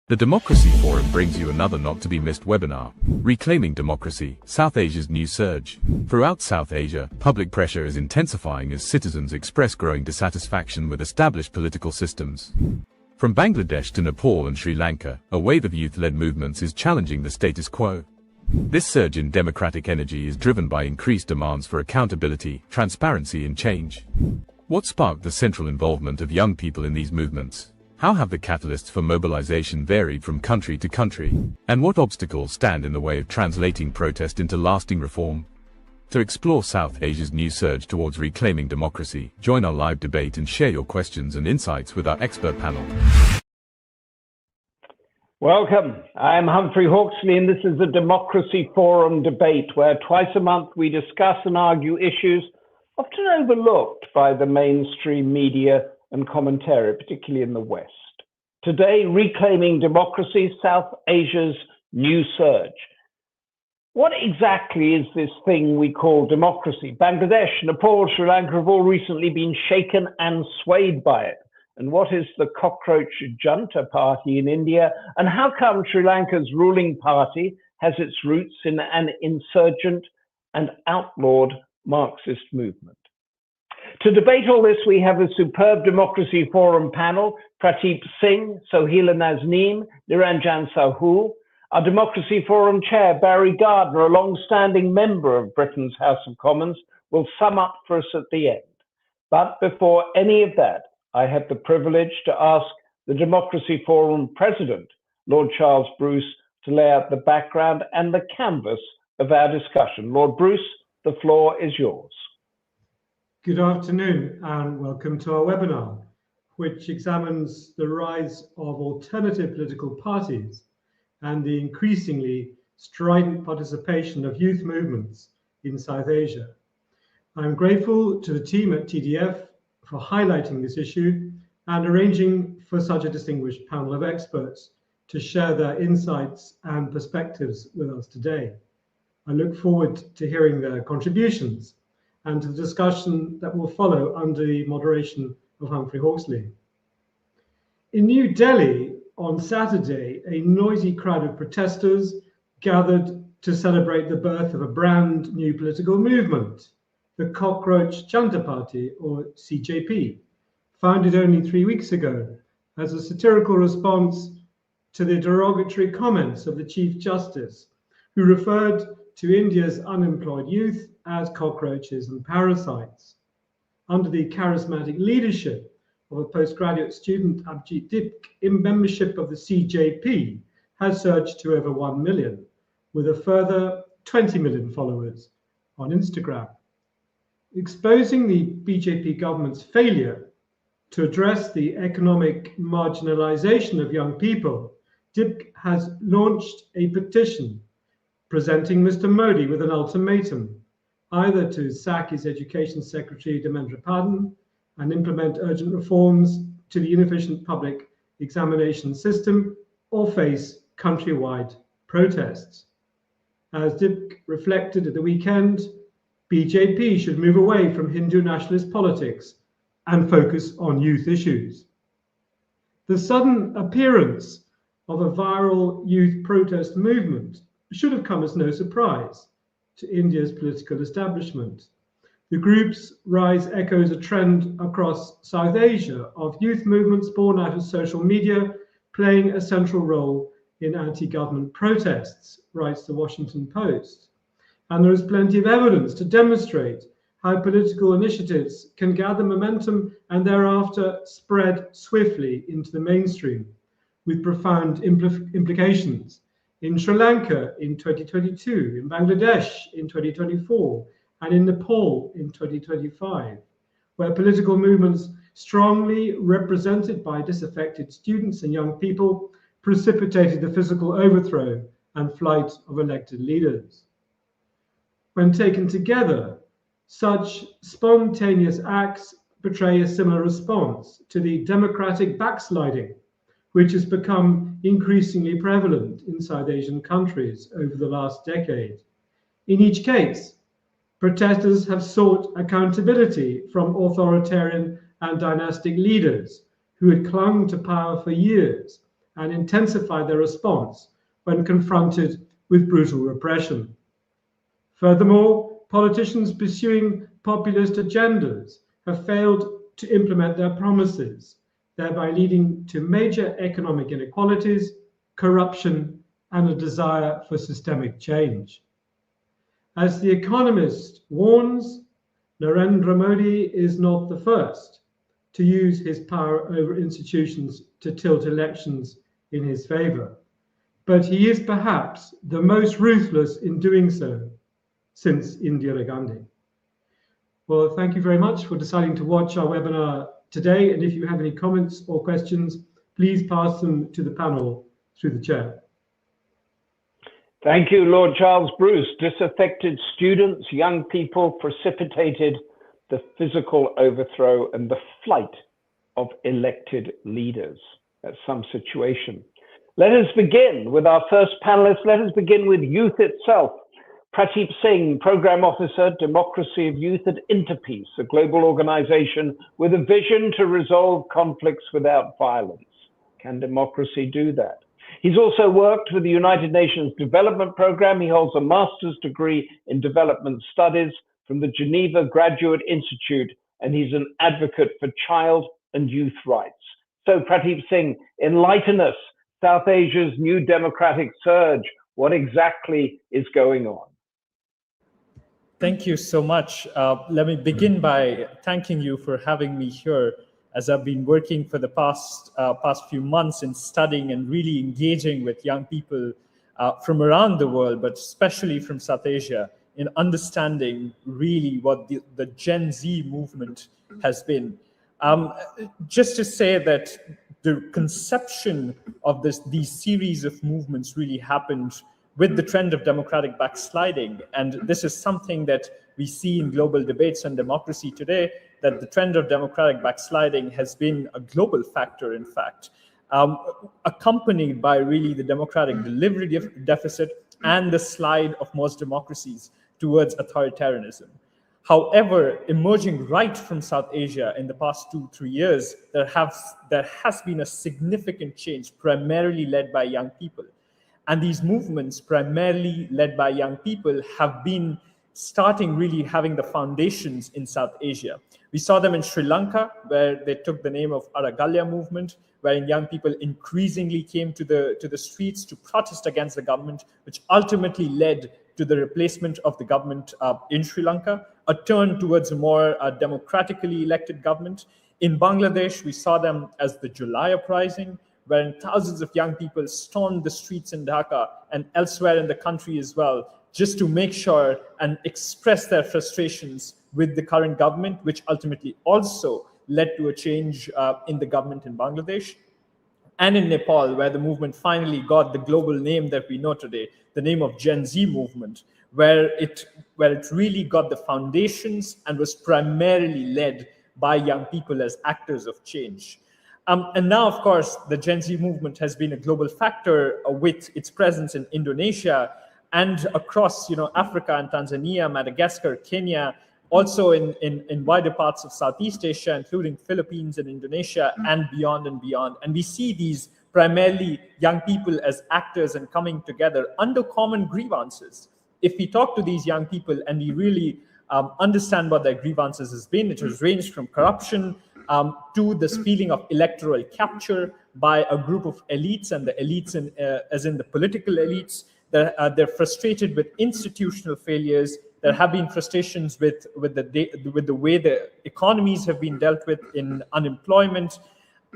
The Democracy Forum brings you another not-to-be-missed webinar, Reclaiming Democracy, South Asia's New Surge. Throughout South Asia, public pressure is intensifying as citizens express growing dissatisfaction with established political systems. From Bangladesh to Nepal and Sri Lanka, a wave of youth-led movements is challenging the status quo. This surge in democratic energy is driven by increased demands for accountability, transparency and change. What sparked the central involvement of young people in these movements? How have the catalysts for mobilization varied from country to country? And what obstacles stand in the way of translating protest into lasting reform? To explore South Asia's new surge towards reclaiming democracy, join our live debate and share your questions and insights with our expert panel. Welcome. I'm Humphrey Hawksley, and this is the Democracy Forum debate, where twice a month we discuss and argue issues often overlooked by the mainstream media and commentary, particularly in the West. Today, Reclaiming Democracy, South Asia's New Surge. What exactly is this thing we call democracy? Bangladesh, Nepal, Sri Lanka have all recently been shaken and swayed by it. And what is the cockroach junta party in India? And how come Sri Lanka's ruling party has its roots in an insurgent and outlawed Marxist movement? To debate all this, we have a superb Democracy Forum panel: Prateep Singh, Sohila Nazneen, Niranjan Sahu. Our Democracy Forum chair, Barry Gardiner, a long-standing member of Britain's House of Commons, will sum up for us at the end. But before any of that, I have the privilege to ask the Democracy Forum president, Lord Charles Bruce, to lay out the background and the canvas of our discussion. Lord Bruce, the floor is yours. Good afternoon and welcome to our webinar, which examines the rise of alternative political parties and the increasingly strident participation of youth movements in South Asia. I'm grateful to the team at TDF for highlighting this issue and arranging for such a distinguished panel of experts to share their insights and perspectives with us today. I look forward to hearing their contributions and to the discussion that will follow under the moderation of Humphrey Hawksley. In New Delhi on Saturday, a noisy crowd of protesters gathered to celebrate the birth of a brand new political movement, the Cockroach Junta Party, or CJP, founded only 3 weeks ago as a satirical response to the derogatory comments of the Chief Justice, who referred to India's unemployed youth as cockroaches and parasites. Under the charismatic leadership of a postgraduate student, Abhijit Dip, membership of the CJP has surged to over 1 million, with a further 20 million followers on Instagram. Exposing the BJP government's failure to address the economic marginalization of young people, Dip has launched a petition presenting Mr. Modi with an ultimatum, either to sack his Education Secretary Dharmendra Pradhan and implement urgent reforms to the inefficient public examination system, or face countrywide protests. As Dip reflected at the weekend, BJP should move away from Hindu nationalist politics and focus on youth issues. The sudden appearance of a viral youth protest movement should have come as no surprise to India's political establishment. The group's rise echoes a trend across South Asia of youth movements born out of social media playing a central role in anti-government protests, writes the Washington Post. And there is plenty of evidence to demonstrate how political initiatives can gather momentum and thereafter spread swiftly into the mainstream, with profound implications. In Sri Lanka in 2022, in Bangladesh in 2024, and in Nepal in 2025, where political movements strongly represented by disaffected students and young people precipitated the physical overthrow and flight of elected leaders. When taken together, such spontaneous acts portray a similar response to the democratic backsliding which has become increasingly prevalent in South Asian countries over the last decade. In each case, protesters have sought accountability from authoritarian and dynastic leaders who had clung to power for years and intensify their response when confronted with brutal repression. Furthermore, politicians pursuing populist agendas have failed to implement their promises, thereby leading to major economic inequalities, corruption, and a desire for systemic change. As The Economist warns, Narendra Modi is not the first to use his power over institutions to tilt elections in his favor, but he is perhaps the most ruthless in doing so since Indira Gandhi. Well, thank you very much for deciding to watch our webinar today, and if you have any comments or questions, please pass them to the panel through the chair. Thank you, Lord Charles Bruce. Disaffected students, young people precipitated the physical overthrow and the flight of elected leaders. That's some situation. Let us begin with our first panelist. Let us begin with youth itself. Prateep Singh, Program Officer, Democracy of Youth at Interpeace, a global organization with a vision to resolve conflicts without violence. Can democracy do that? He's also worked with the United Nations Development Programme. He holds a master's degree in development studies from the Geneva Graduate Institute, and he's an advocate for child and youth rights. So Prateep Singh, enlighten us. South Asia's new democratic surge. What exactly is going on? Thank you so much. Let me begin by thanking you for having me here, as I've been working for the past few months in studying and really engaging with young people from around the world, but especially from South Asia, in understanding really what the Gen Z movement has been. Just to say that the conception of these series of movements really happened with the trend of democratic backsliding. And this is something that we see in global debates on democracy today, that the trend of democratic backsliding has been a global factor, in fact, accompanied by really the democratic delivery deficit and the slide of most democracies towards authoritarianism. However, emerging right from South Asia in the past 2-3 years, there has been a significant change, primarily led by young people. And these movements, primarily led by young people, have been starting really having the foundations in South Asia. We saw them in Sri Lanka, where they took the name of Aragalya movement, wherein young people increasingly came to the streets to protest against the government, which ultimately led to the replacement of the government in Sri Lanka, a turn towards a more democratically elected government. In Bangladesh, we saw them as the July Uprising, wherein thousands of young people stormed the streets in Dhaka and elsewhere in the country as well, just to make sure and express their frustrations with the current government, which ultimately also led to a change in the government in Bangladesh. And in Nepal, where the movement finally got the global name that we know today, the name of Gen Z movement, where it really got the foundations and was primarily led by young people as actors of change. And now, of course, the Gen Z movement has been a global factor with its presence in Indonesia and across, Africa and Tanzania, Madagascar, Kenya, also in wider parts of Southeast Asia, including Philippines and Indonesia, and beyond and beyond. And we see these primarily young people as actors and coming together under common grievances. If we talk to these young people and we really understand what their grievances has been, it has ranged from corruption to this feeling of electoral capture by a group of elites, and the elites, as in the political elites, they're frustrated with institutional failures. There have been frustrations with the way the economies have been dealt with in unemployment,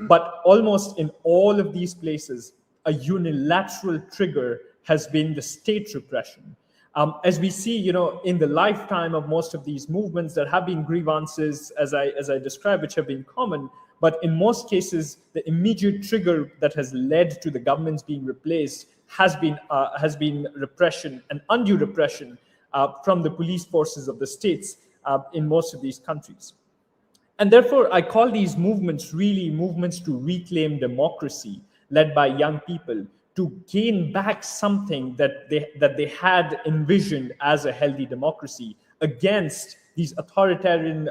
but almost in all of these places, a unilateral trigger has been the state repression. As we see, in the lifetime of most of these movements, there have been grievances, as I described, which have been common. But in most cases, the immediate trigger that has led to the governments being replaced has been repression and undue repression from the police forces of the states in most of these countries. And therefore, I call these movements really movements to reclaim democracy, led by young people, to gain back something that they had envisioned as a healthy democracy against these authoritarian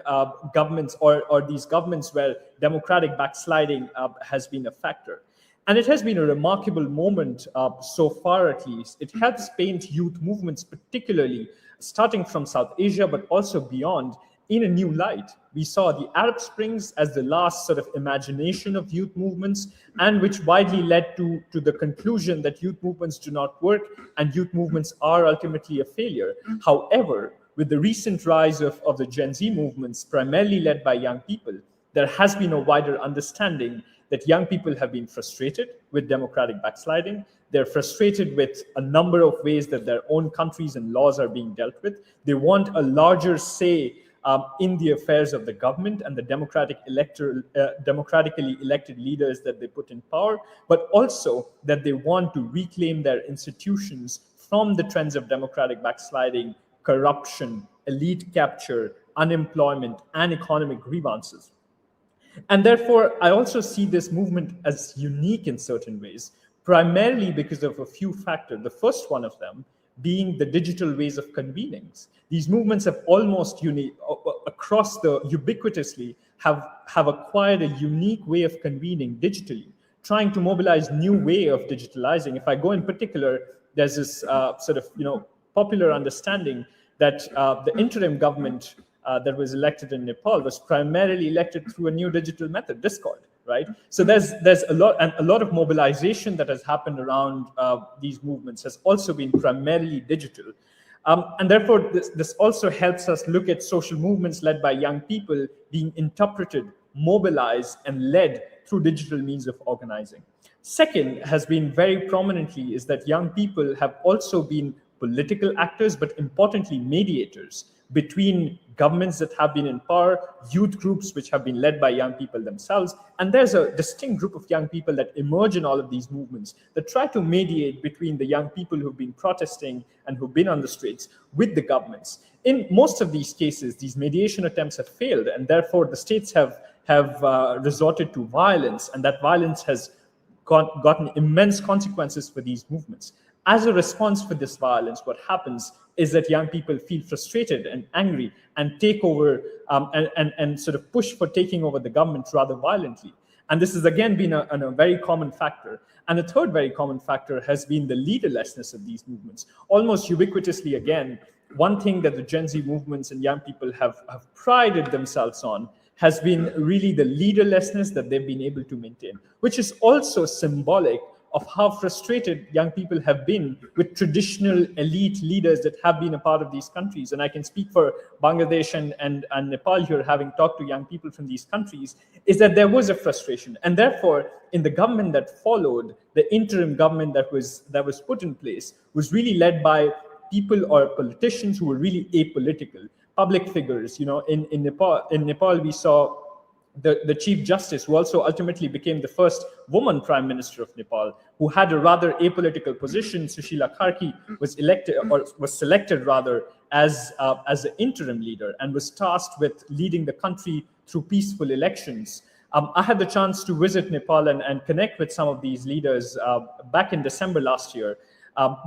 governments or these governments where democratic backsliding has been a factor. And it has been a remarkable moment so far, at least. It helps paint youth movements, particularly starting from South Asia, but also beyond, in a new light. We saw the Arab Springs as the last sort of imagination of youth movements, and which widely led to the conclusion that youth movements do not work and youth movements are ultimately a failure. However, with the recent rise of the Gen Z movements, primarily led by young people, there has been a wider understanding that young people have been frustrated with democratic backsliding. They're frustrated with a number of ways that their own countries and laws are being dealt with. They want a larger say in the affairs of the government and the democratically elected leaders that they put in power, but also that they want to reclaim their institutions from the trends of democratic backsliding, corruption, elite capture, unemployment, and economic grievances. And therefore, I also see this movement as unique in certain ways, primarily because of a few factors. The first one of them being the digital ways of convening. These movements have almost ubiquitously have acquired a unique way of convening digitally, trying to mobilize new way of digitalizing. If I go in particular, there's this popular understanding that the interim government that was elected in Nepal was primarily elected through a new digital method, Discord, right? So there's a lot of mobilization that has happened around these movements has also been primarily digital. And therefore, this also helps us look at social movements led by young people being interpreted, mobilized, and led through digital means of organizing. Second has been very prominently is that young people have also been political actors, but importantly, mediators between governments that have been in power, youth groups which have been led by young people themselves. And there's a distinct group of young people that emerge in all of these movements that try to mediate between the young people who've been protesting and who've been on the streets with the governments. In most of these cases, these mediation attempts have failed, and therefore the states have resorted to violence, and that violence has gotten immense consequences for these movements. As a response for this violence, what happens is that young people feel frustrated and angry and take over and sort of push for taking over the government rather violently. And this has again been a very common factor. And a third very common factor has been the leaderlessness of these movements. Almost ubiquitously again, one thing that the Gen Z movements and young people have prided themselves on has been really the leaderlessness that they've been able to maintain, which is also symbolic of how frustrated young people have been with traditional elite leaders that have been a part of these countries. And I can speak for Bangladesh and Nepal here, having talked to young people from these countries, is that there was a frustration. And therefore, in the government that followed, the interim government that was put in place was really led by people or politicians who were really apolitical, public figures. You know, in Nepal, we saw the Chief Justice, who also ultimately became the first woman Prime Minister of Nepal, who had a rather apolitical position. Sushila Karki was selected rather as the interim leader and was tasked with leading the country through peaceful elections. I had the chance to visit Nepal and connect with some of these leaders back in December last year.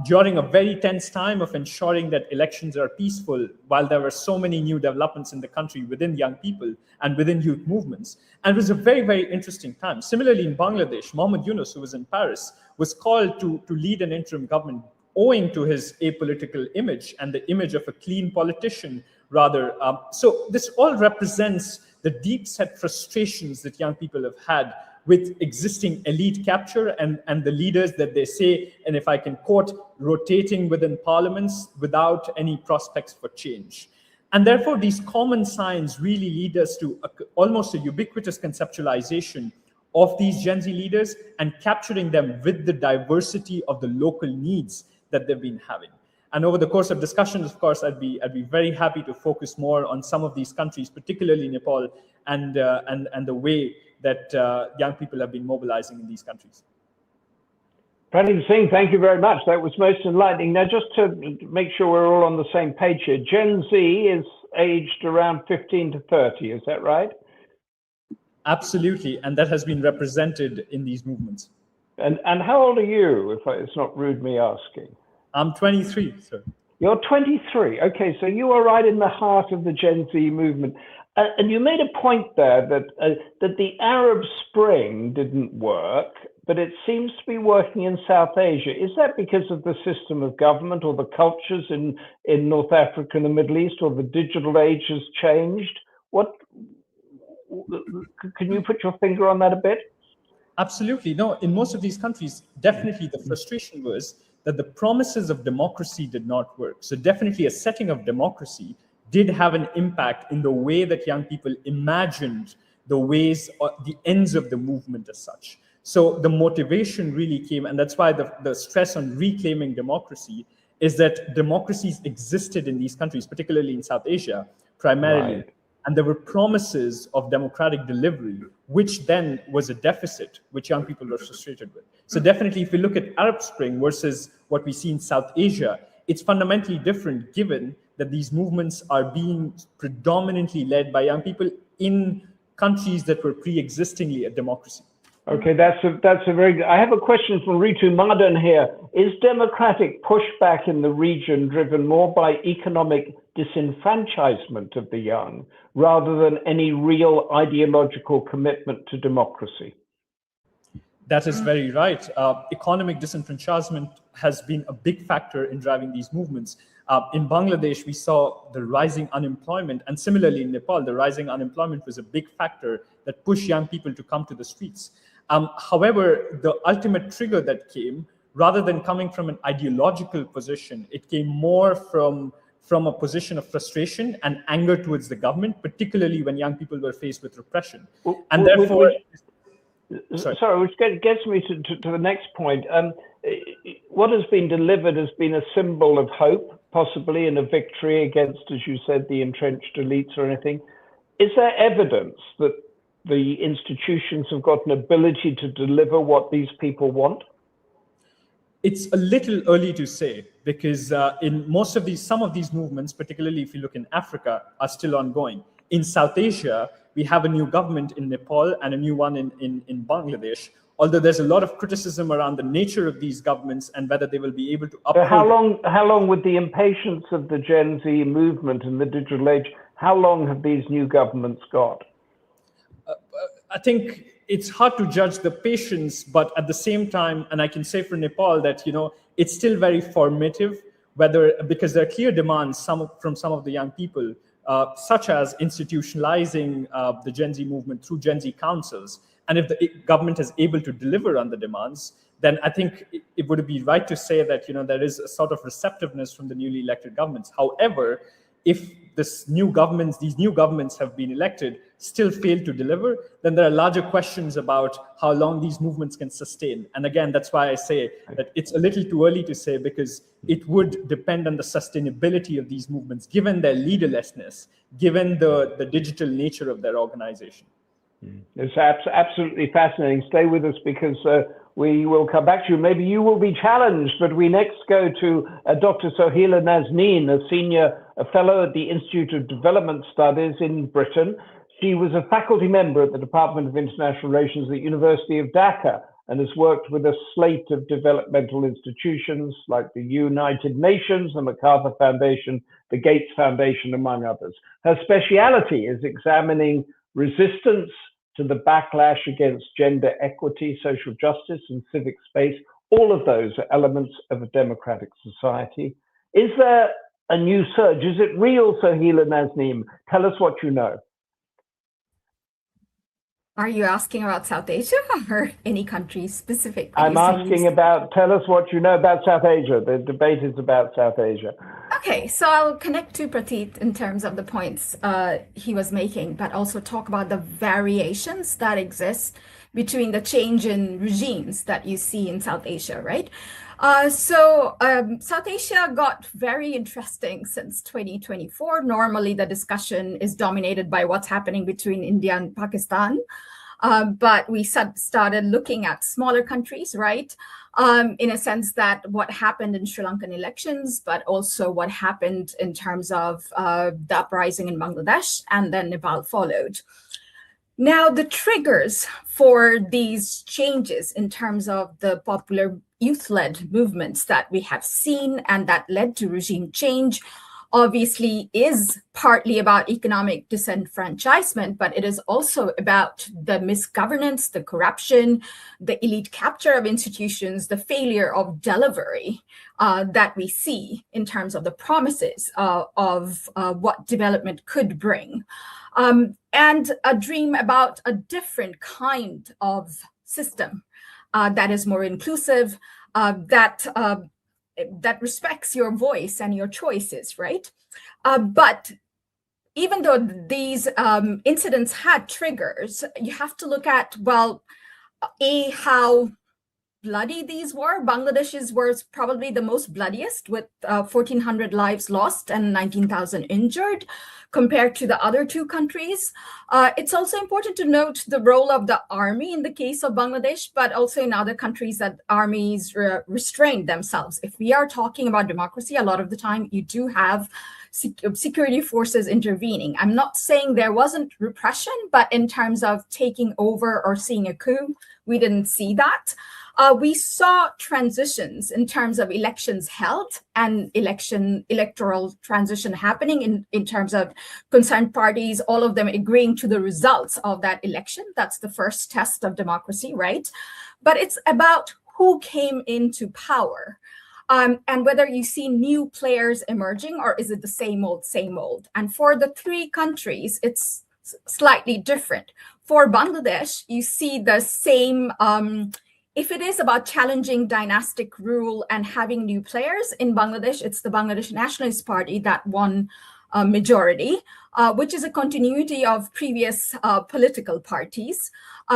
During a very tense time of ensuring that elections are peaceful, while there were so many new developments in the country within young people and within youth movements. And it was a very, very interesting time. Similarly, in Bangladesh, Mohammed Yunus, who was in Paris, was called to lead an interim government owing to his apolitical image and the image of a clean politician, rather. So this all represents the deep-set frustrations that young people have had with existing elite capture and the leaders that they say, and if I can quote, rotating within parliaments without any prospects for change. And therefore, these common signs really lead us to almost a ubiquitous conceptualization of these Gen Z leaders and capturing them with the diversity of the local needs that they've been having. And over the course of discussions, of course, I'd be very happy to focus more on some of these countries, particularly Nepal, and the way that young people have been mobilizing in these countries. Pradeep Singh, thank you very much. That was most enlightening. Now, just to make sure we're all on the same page here, Gen Z is aged around 15 to 30, is that right? Absolutely, and that has been represented in these movements. And how old are you, if it's not rude me asking? I'm 23, sir. You're 23. Okay, so you are right in the heart of the Gen Z movement. And you made a point there that the Arab Spring didn't work, but it seems to be working in South Asia. Is that because of the system of government or the cultures in North Africa and the Middle East, or the digital age has changed? What can you put your finger on that a bit? Absolutely. No, in most of these countries, definitely the frustration was that the promises of democracy did not work. So definitely a setting of democracy did have an impact in the way that young people imagined the ways or the ends of the movement as such. So the motivation really came, and that's why the stress on reclaiming democracy is that democracies existed in these countries, particularly in South Asia, primarily. Right. And there were promises of democratic delivery, which then was a deficit, which young people were frustrated with. So definitely, if we look at Arab Spring versus what we see in South Asia, it's fundamentally different, given that these movements are being predominantly led by young people in countries that were pre-existingly a democracy. Okay, that's a very good. I have a question from Ritu Madan here. Is democratic pushback in the region driven more by economic disenfranchisement of the young rather than any real ideological commitment to democracy? That is very right. Economic disenfranchisement has been a big factor in driving these movements. In Bangladesh, we saw the rising unemployment, and similarly in Nepal, the rising unemployment was a big factor that pushed young people to come to the streets. However, the ultimate trigger that came, rather than coming from an ideological position, it came more from a position of frustration and anger towards the government, particularly when young people were faced with repression. And therefore... Sorry, which gets me to the next point. What has been delivered has been a symbol of hope, possibly, and a victory against, as you said, the entrenched elites or anything. Is there evidence that the institutions have got an ability to deliver what these people want? It's a little early to say, because in most of some of these movements, particularly if you look in Africa, are still ongoing. In South Asia, we have a new government in Nepal and a new one in Bangladesh, although there's a lot of criticism around the nature of these governments and whether they will be able to uphold... So how long with the impatience of the Gen Z movement and the digital age, how long have these new governments got? I think it's hard to judge the patience, but at the same time, and I can say for Nepal that, it's still very formative, because there are clear demands from some of the young people, such as institutionalizing the Gen Z movement through Gen Z councils. And if the government is able to deliver on the demands, then I think it would be right to say that, there is a sort of receptiveness from the newly elected governments. However, if these new governments have been elected, still fail to deliver, then there are larger questions about how long these movements can sustain. And again, that's why I say that it's a little too early to say, because it would depend on the sustainability of these movements, given their leaderlessness, given the digital nature of their organization. It's absolutely fascinating. Stay with us, because we will come back to you. Maybe you will be challenged, but we next go to Dr. Soheila Nazneen, a senior fellow at the Institute of Development Studies in Britain. She was a faculty member at the Department of International Relations at the University of Dhaka and has worked with a slate of developmental institutions like the United Nations, the MacArthur Foundation, the Gates Foundation, among others. Her speciality is examining resistance to the backlash against gender equity, social justice, and civic space. All of those are elements of a democratic society. Is there a new surge? Is it real, Soheila Nazneen? Tell us what you know. Are you asking about South Asia or any country specific? I'm asking about, tell us what you know about South Asia. The debate is about South Asia. Okay, so I'll connect to Prateek in terms of the points he was making, but also talk about the variations that exist between the change in regimes that you see in South Asia, right? South Asia got very interesting since 2024. Normally, the discussion is dominated by what's happening between India and Pakistan. But we started looking at smaller countries, right? In a sense that what happened in Sri Lankan elections, but also what happened in terms of the uprising in Bangladesh, and then Nepal followed. Now, the triggers for these changes in terms of the popular youth-led movements that we have seen and that led to regime change obviously is partly about economic disenfranchisement, but it is also about the misgovernance, the corruption, the elite capture of institutions, the failure of delivery that we see in terms of the promises of what development could bring. And a dream about a different kind of system that is more inclusive, that respects your voice and your choices, right? But even though these incidents had triggers, you have to look at, well, how bloody these were. Bangladesh's were probably the most bloodiest, with 1,400 lives lost and 19,000 injured, compared to the other two countries. It's also important to note the role of the army in the case of Bangladesh, but also in other countries that armies restrained themselves. If we are talking about democracy, a lot of the time you do have security forces intervening. I'm not saying there wasn't repression, but in terms of taking over or seeing a coup, we didn't see that. We saw transitions in terms of elections held and electoral transition happening in terms of concerned parties, all of them agreeing to the results of that election. That's the first test of democracy, right? But it's about who came into power. And whether you see new players emerging, or is it the same old, same old? And for the three countries, it's slightly different. For Bangladesh, you see the same, if it is about challenging dynastic rule and having new players, in Bangladesh, it's the Bangladesh Nationalist Party that won a majority, which is a continuity of previous political parties.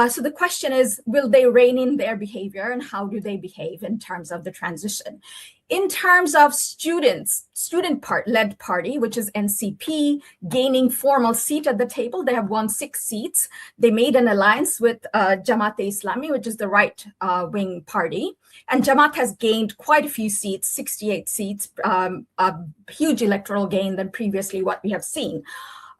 So the question is, will they rein in their behavior, and how do they behave in terms of the transition? In terms of student-led party, which is NCP, gaining formal seat at the table, they have won 6 seats. They made an alliance with Jamaat-e-Islami, which is the right-wing party. And Jamaat has gained quite a few seats, 68 seats, a huge electoral gain than previously what we have seen.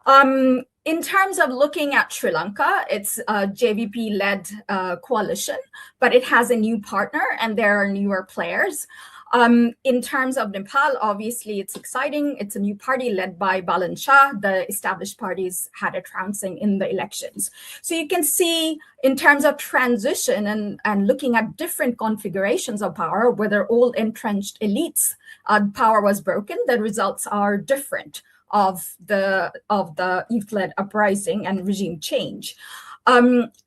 In terms of looking at Sri Lanka, it's a JVP-led coalition, but it has a new partner and there are newer players. In terms of Nepal, obviously it's exciting. It's a new party led by Balan Shah. The established parties had a trouncing in the elections. So you can see in terms of transition and looking at different configurations of power, whether all entrenched elites power was broken, the results are different of the youth-led uprising and regime change.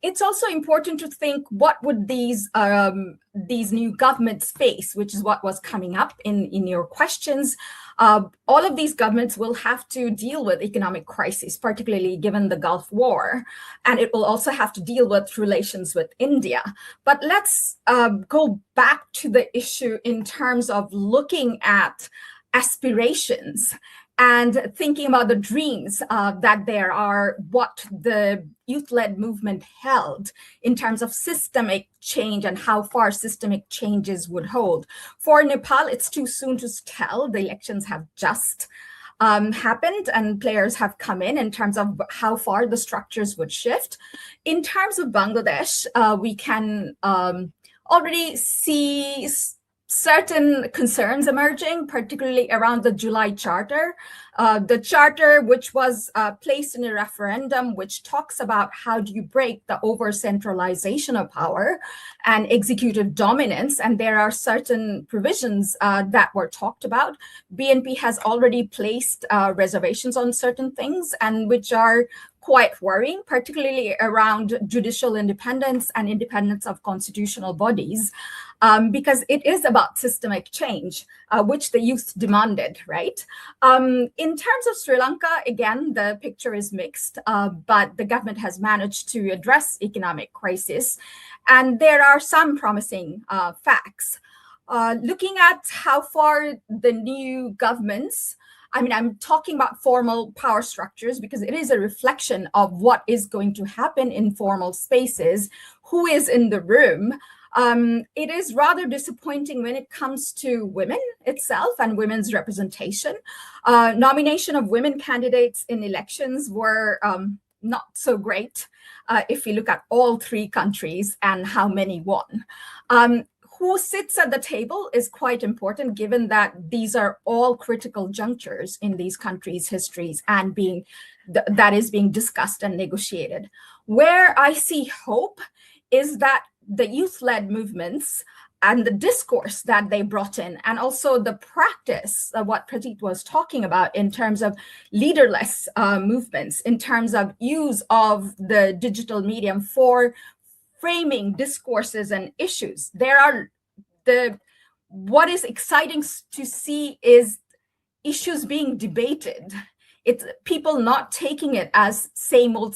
It's also important to think, what would these new governments face, which is what was coming up in your questions. All of these governments will have to deal with economic crisis, particularly given the Gulf War, and it will also have to deal with relations with India. But let's go back to the issue in terms of looking at aspirations and thinking about the dreams that there are, what the youth-led movement held in terms of systemic change and how far systemic changes would hold. For Nepal, it's too soon to tell. The elections have just happened and players have come in terms of how far the structures would shift. In terms of Bangladesh, we can already see certain concerns emerging, particularly around the July Charter. The Charter, which was placed in a referendum, which talks about how do you break the over-centralization of power and executive dominance. And there are certain provisions that were talked about. BNP has already placed reservations on certain things, and which are quite worrying, particularly around judicial independence and independence of constitutional bodies, because it is about systemic change, which the youth demanded, right? In terms of Sri Lanka, again, the picture is mixed, but the government has managed to address economic crisis, and there are some promising facts. Looking at how far the new governments, I mean, I'm talking about formal power structures because it is a reflection of what is going to happen in formal spaces, who is in the room. It is rather disappointing when it comes to women itself and women's representation. Nomination of women candidates in elections were not so great if you look at all 3 countries and how many won. who sits at the table is quite important, given that these are all critical junctures in these countries' histories and that is being discussed and negotiated. Where I see hope is that the youth-led movements and the discourse that they brought in, and also the practice of what Prateek was talking about in terms of leaderless movements, in terms of use of the digital medium for framing discourses and issues. What is exciting to see is issues being debated. It's people not taking it as same old,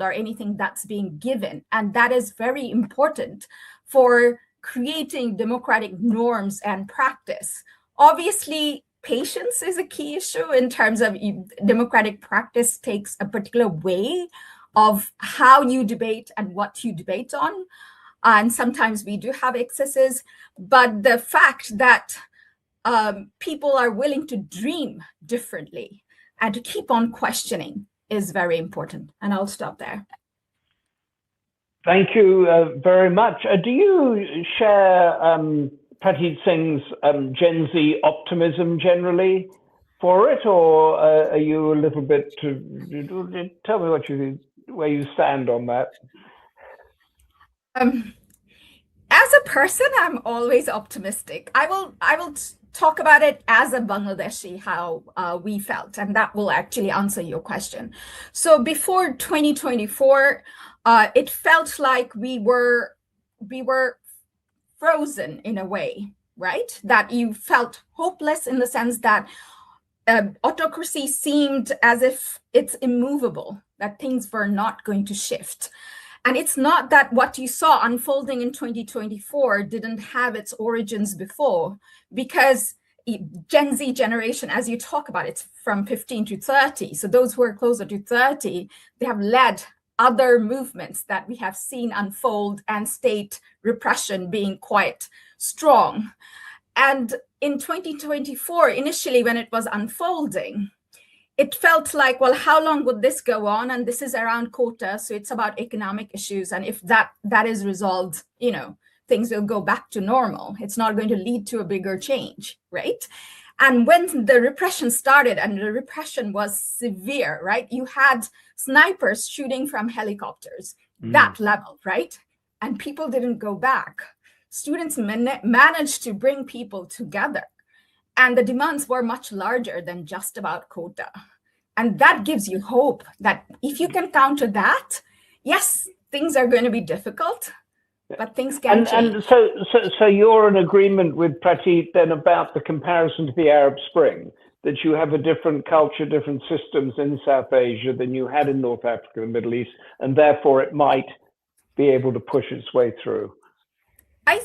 or anything that's being given. And that is very important for creating democratic norms and practice. Obviously, patience is a key issue in terms of democratic practice takes a particular way of how you debate and what you debate on. And sometimes we do have excesses, but the fact that people are willing to dream differently and to keep on questioning is very important. And I'll stop there. Thank you very much. Do you share Prateek Singh's Gen Z optimism generally for it, or are you a little bit? Tell me where you stand on that. As a person, I'm always optimistic. I will talk about it as a Bangladeshi, how we felt, and that will actually answer your question. So before 2024, it felt like we were frozen in a way, right? That you felt hopeless in the sense that autocracy seemed as if it's immovable, that things were not going to shift. And it's not that what you saw unfolding in 2024 didn't have its origins before, because Gen Z generation, as you talk about, it's from 15 to 30. So those who are closer to 30, they have led other movements that we have seen unfold, and state repression being quite strong. And in 2024, initially when it was unfolding, it felt like, well, how long would this go on? And this is around quota, so it's about economic issues. And if that is resolved, things will go back to normal. It's not going to lead to a bigger change, right? And when the repression started, and the repression was severe, right? You had snipers shooting from helicopters, that level, right? And people didn't go back. Students managed to bring people together. And the demands were much larger than just about quota. And that gives you hope that if you can counter that, yes, things are going to be difficult, but things can change. And so you're in agreement with Prateek then about the comparison to the Arab Spring, that you have a different culture, different systems in South Asia than you had in North Africa and the Middle East, and therefore it might be able to push its way through. I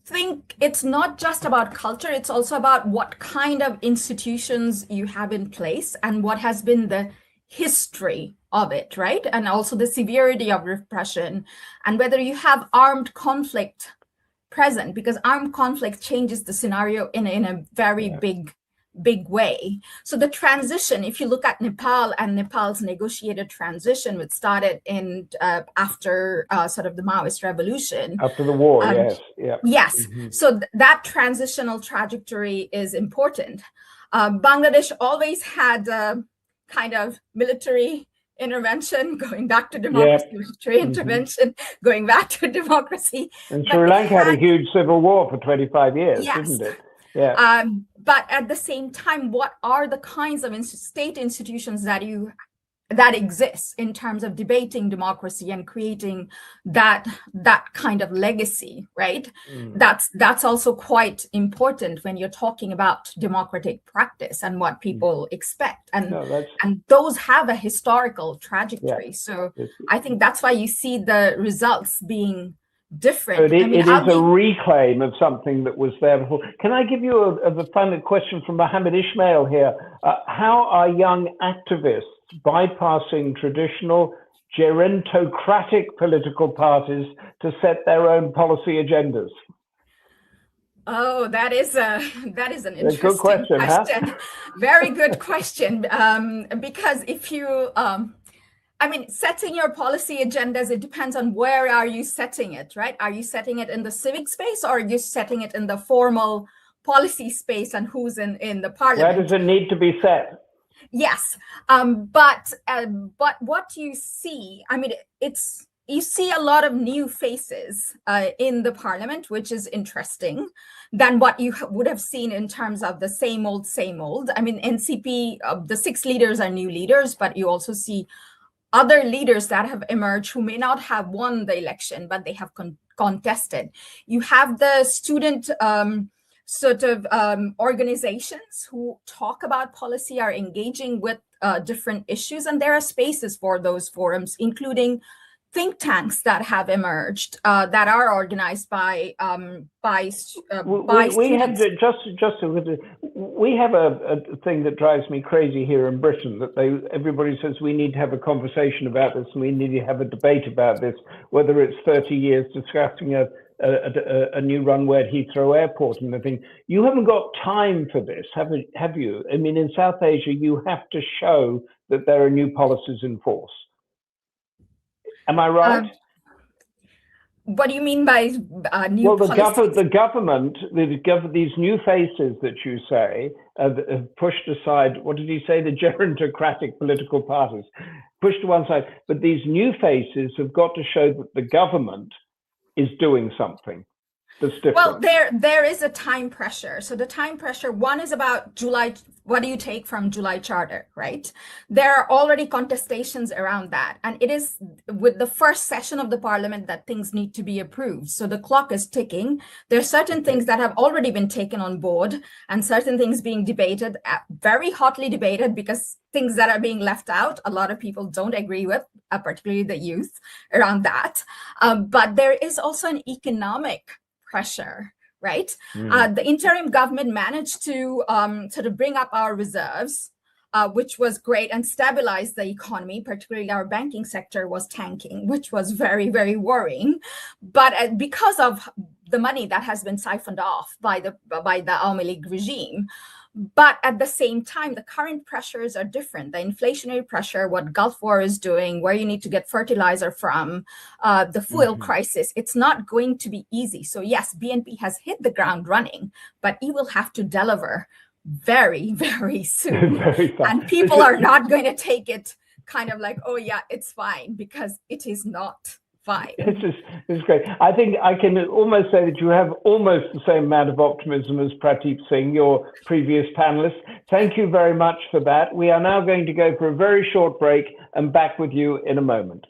think it's not just about culture, it's also about what kind of institutions you have in place and what has been the history of it, right? And also the severity of repression, and whether you have armed conflict present, because armed conflict changes the scenario in a very big way. So the transition, if you look at Nepal and Nepal's negotiated transition, which started in after sort of the Maoist revolution. After the war, yes. Yeah. Yes. Mm-hmm. So that transitional trajectory is important. Bangladesh always had a kind of military intervention, going back to democracy, military intervention, going back to democracy. And Sri Lanka had a huge civil war for 25 years, didn't it? Yeah. But at the same time, what are the kinds of state institutions that exist in terms of debating democracy and creating that kind of legacy, right? That's also quite important when you're talking about democratic practice and what people expect. And those have a historical trajectory. So I think that's why you see the results being different. So it is a reclaim of something that was there before. Can I give you a final question from Mohammed Ismail here? How are young activists bypassing traditional gerontocratic political parties to set their own policy agendas? Oh, that is an interesting good question. Huh? Very good question. Because if you I mean, setting your policy agendas, it depends on where are you setting it, right? Are you setting it in the civic space, or are you setting it in the formal policy space, and who's in the parliament? Where does it need to be set? Yes, but what you see, I mean, you see a lot of new faces in the parliament, which is interesting than what you would have seen in terms of the same old, same old. I mean, NCP, the 6 leaders are new leaders, but you also see other leaders that have emerged who may not have won the election, but they have contested. You have the student organizations who talk about policy, are engaging with different issues, and there are spaces for those forums, including think tanks that have emerged that are organized by we have we have a thing that drives me crazy here in Britain, that everybody says we need to have a conversation about this and we need to have a debate about this, whether it's 30 years discussing a new runway at Heathrow Airport and everything. You haven't got time for this, have you? I mean, in South Asia, you have to show that there are new policies in force. Am I right? What do you mean by new policies? Well, the government, these new faces that you say have pushed aside, what did you say, the gerontocratic political parties, pushed to one side. But these new faces have got to show that the government is doing something that's different. Well, there is a time pressure. So the time pressure, one is about July. What do you take from July Charter, right? There are already contestations around that. And it is with the first session of the parliament that things need to be approved. So the clock is ticking. There are certain things that have already been taken on board and certain things being debated, very hotly debated, because things that are being left out, a lot of people don't agree with, particularly the youth around that. But there is also an economic pressure, right? The interim government managed to sort of bring up our reserves, which was great, and stabilize the economy. Particularly our banking sector was tanking, which was very, very worrying. But because of the money that has been siphoned off by the Awami League regime, but at the same time, the current pressures are different. The inflationary pressure, what Gulf War is doing, where you need to get fertilizer from, the fuel crisis, it's not going to be easy. So yes, BNP has hit the ground running, but it will have to deliver very, very soon. And people are not going to take it kind of like, oh yeah, it's fine, because it is not fine. This is great. I think I can almost say that you have almost the same amount of optimism as Prateep Singh, your previous panelist. Thank you very much for that. We are now going to go for a very short break and back with you in a moment.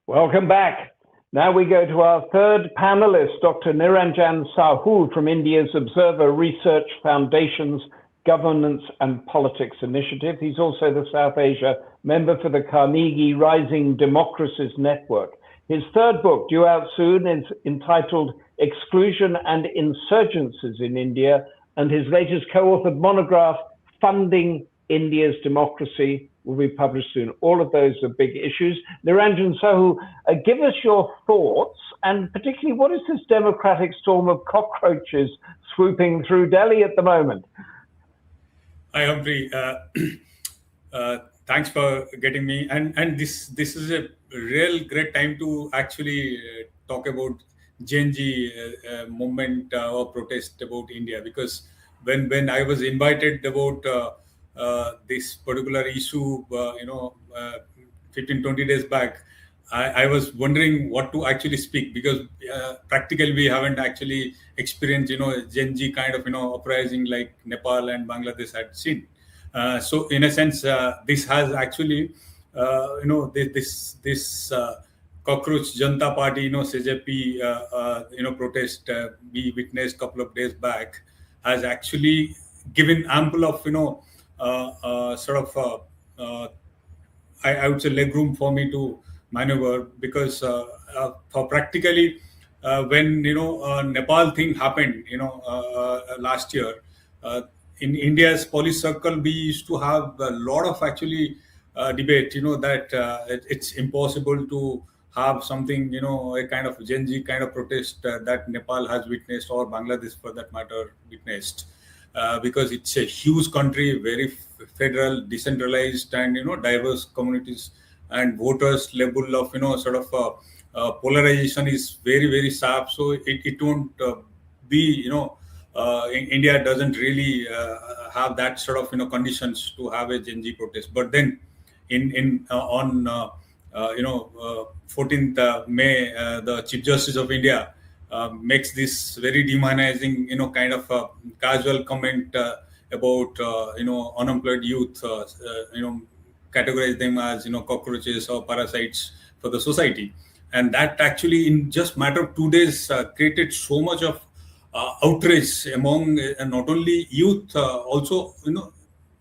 Welcome back. Now we go to our third panelist, Dr. Niranjan Sahu from India's Observer Research Foundation's Governance and Politics Initiative. He's also the South Asia member for the Carnegie Rising Democracies Network. His third book, due out soon, is entitled Exclusion and Insurgencies in India, and his latest co-authored monograph, Funding India's Democracy, will be published soon. All of those are big issues. Niranjan Sahu, give us your thoughts, and particularly what is this democratic storm of cockroaches swooping through Delhi at the moment? Hi, Humphrey. Thanks for getting me. And this is a real great time to actually talk about Gen Z movement or protest about India, because when I was invited about this particular issue, 15-20 days back, I was wondering what to actually speak, because practically we haven't actually experienced, Gen Z kind of, uprising like Nepal and Bangladesh had seen. So in a sense, this has actually, this Cockroach Janta Party, CJP, protest we witnessed a couple of days back, has actually given ample of, I would say legroom for me to maneuver, because for practically when Nepal thing happened last year, in India's police circle we used to have a lot of actually debate that it's impossible to have something a kind of Gen Z kind of protest that Nepal has witnessed, or Bangladesh for that matter witnessed, because it's a huge country, very federal, decentralized, and diverse communities, and voters level of polarization is very, very sharp. So it won't be India doesn't really have that sort of conditions to have a Gen Z protest. But then on 14th May, the Chief Justice of India makes this very demonizing kind of casual comment about unemployed youth, categorize them as cockroaches or parasites for the society. And that actually in just matter of 2 days created so much of outrage among not only youth, also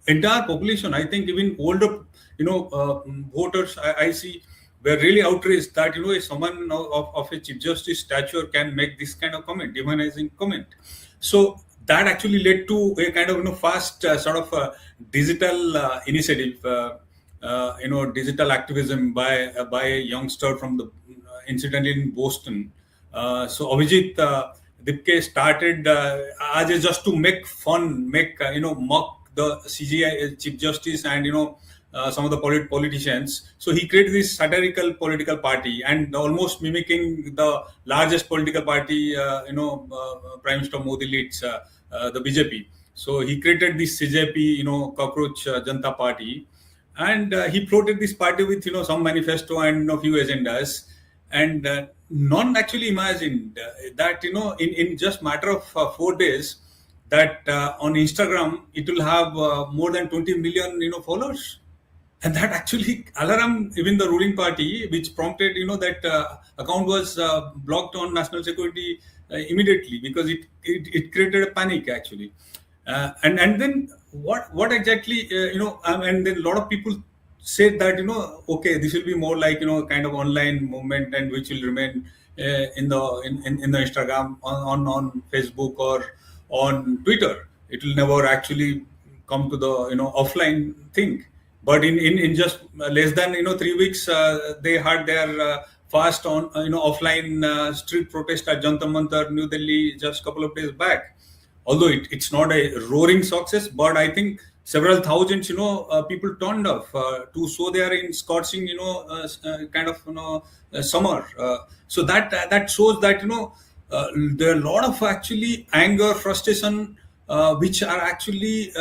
entire population. I think even older voters I see were really outraged that if someone of a Chief Justice stature can make this kind of comment, demonizing comment. So that actually led to a kind of fast sort of digital initiative, digital activism by a youngster from the incident in Boston. So Abhijit Dipke started as just to make fun, mock the CGI Chief Justice and some of the politicians. So he created this satirical political party, and almost mimicking the largest political party, Prime Minister Modi leads, the BJP. So he created this CJP, Cockroach Janta Party, and he floated this party with some manifesto and a few agendas, and none actually imagined that in just matter of 4 days that on Instagram it will have more than 20 million followers. And that actually alarmed even the ruling party, which prompted that account was blocked on national security immediately, because it created a panic actually. And then what exactly and then a lot of people said that okay, this will be more like kind of online movement, and which will remain in the Instagram, on Facebook or on Twitter. It will never actually come to the offline thing. But in just less than 3 weeks, they had their fast on offline street protest at Jantar Mantar, New Delhi, just a couple of days back. Although it's not a roaring success, but I think several thousands people turned up to show they are in scorching kind of summer. So that shows that there are a lot of actually anger, frustration, which are actually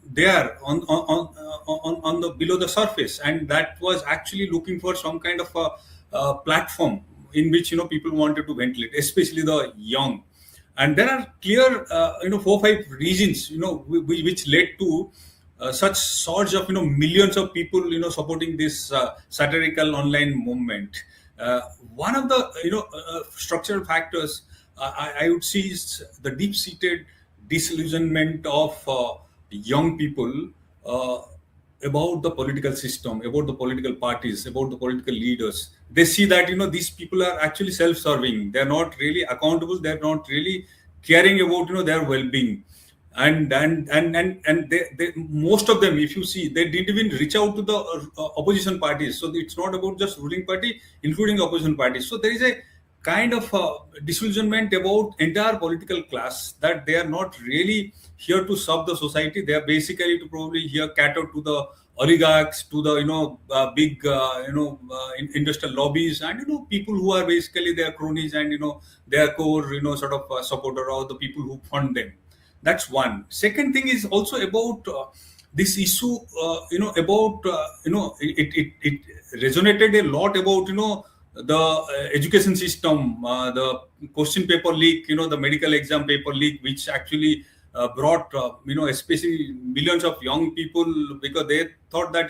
there on the below the surface, and that was actually looking for some kind of a platform in which people wanted to ventilate, especially the young. And there are clear 4-5 reasons which led to such surge of millions of people supporting this satirical online movement. One of the structural factors I would see is the deep-seated disillusionment of young people about the political system, about the political parties, about the political leaders. They see that these people are actually self-serving. They're not really accountable. They're not really caring about their well-being. And they most of them, if you see, they didn't even reach out to the opposition parties. So it's not about just ruling party, including opposition parties. So there is a kind of disillusionment about entire political class, that they are not really here to serve the society. They are basically to probably here cater to the oligarchs, to the big industrial lobbies, and people who are basically their cronies and their core sort of supporter, or the people who fund them. That's one. Second thing is also about this issue. About it resonated a lot about the education system, the question paper leak, the medical exam paper leak, which actually brought especially millions of young people, because they thought that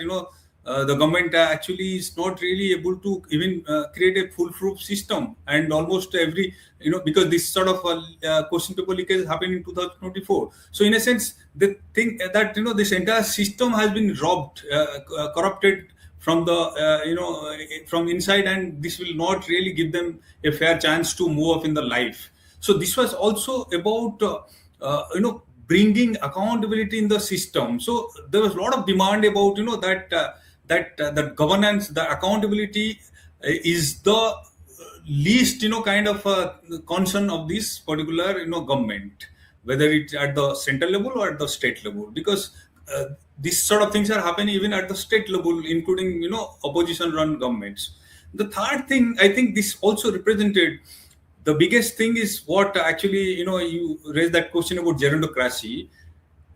the government actually is not really able to even create a foolproof system. And almost every, because this sort of question paper leakage happened in 2024. So in a sense, they think that, this entire system has been robbed, corrupted from the, from inside, and this will not really give them a fair chance to move up in the life. So this was also about, bringing accountability in the system. So there was a lot of demand about, that governance, the accountability is the least, kind of concern of this particular, government, whether it's at the central level or at the state level, because these sort of things are happening even at the state level, including, opposition-run governments. The third thing, I think this also represented, the biggest thing is what actually, you raised that question about gerontocracy.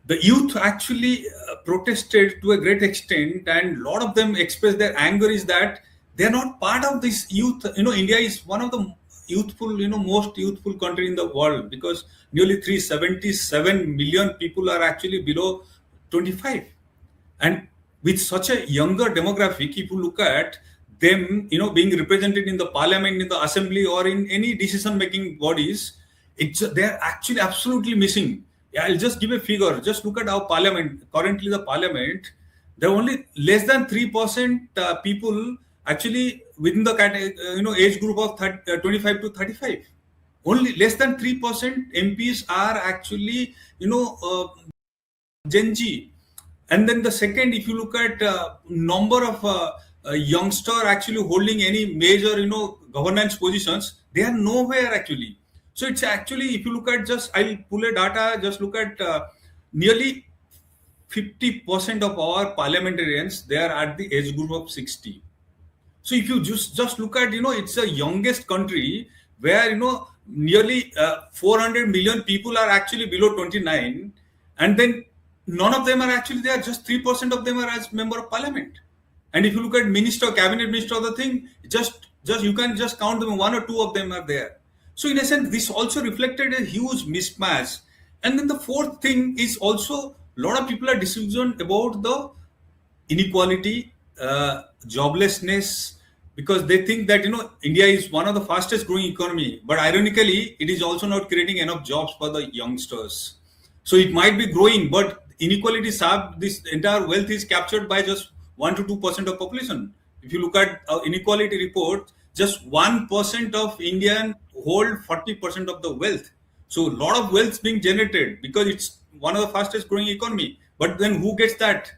The youth actually protested to a great extent, and a lot of them expressed their anger is that they're not part of this youth. India is one of the youthful, most youthful country in the world, because nearly 377 million people are actually below 25. And with such a younger demographic, if you look at them, being represented in the parliament, in the assembly, or in any decision-making bodies, they're actually absolutely missing. Yeah, I'll just give a figure. Just look at our parliament. Currently, the parliament, there are only less than 3% people actually within the age group of 25 to 35. Only less than 3% MPs are actually, Gen Z. And then the second, if you look at number of youngster actually holding any major, governance positions, they are nowhere actually. So it's actually, if you look at I'll pull a data, just look at nearly 50% of our parliamentarians, they are at the age group of 60. So if you just look at, it's the youngest country where, nearly 400 million people are actually below 29. And then none of them are actually there. Just 3% of them are as member of parliament. And if you look at minister, cabinet minister, the thing, just you can just count them, one or two of them are there. So in a sense, this also reflected a huge mismatch. And then the fourth thing is also, a lot of people are disillusioned about the inequality, joblessness, because they think that, India is one of the fastest growing economy, but ironically, it is also not creating enough jobs for the youngsters. So it might be growing, but inequality, this entire wealth is captured by just 1 to 2% of population. If you look at our inequality report, just 1% of Indian hold 40% of the wealth. So a lot of wealth being generated because it's one of the fastest growing economy. But then who gets that?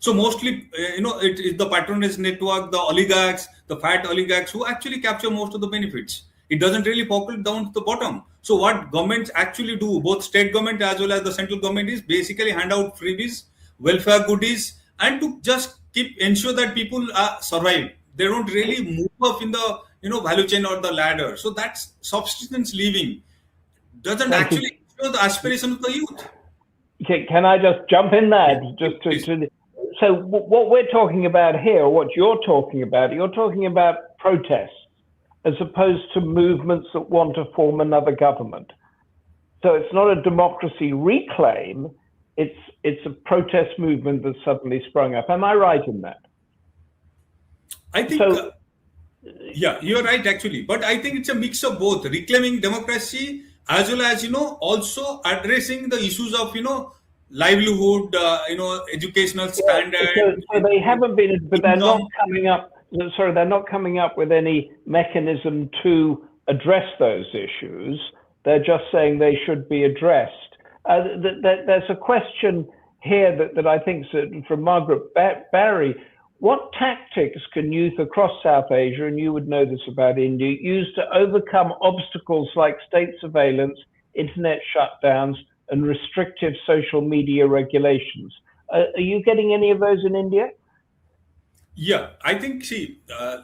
So mostly, it is the patronage network, the oligarchs, the fat oligarchs who actually capture most of the benefits. It doesn't really populate down to the bottom. So what governments actually do, both state government as well as the central government, is basically hand out freebies, welfare goodies, and to just ensure that people survive. They don't really move up in the value chain or the ladder. So that's subsistence living. Doesn't actually ensure the aspiration of the youth. Okay, can I just jump in there? So what we're talking about here, what you're talking about protests as opposed to movements that want to form another government. So it's not a democracy reclaim, it's a protest movement that suddenly sprung up. Am I right in that? I think, yeah, you're right actually. But I think it's a mix of both, reclaiming democracy as well as, also addressing the issues of, livelihood, educational standard. So they haven't been, but they're not coming up. Sorry, they're not coming up with any mechanism to address those issues. They're just saying they should be addressed. There's a question here that I think is from Margaret Barry. What tactics can youth across South Asia, and you would know this about India, use to overcome obstacles like state surveillance, internet shutdowns, and restrictive social media regulations? Are you getting any of those in India? Yeah, I think,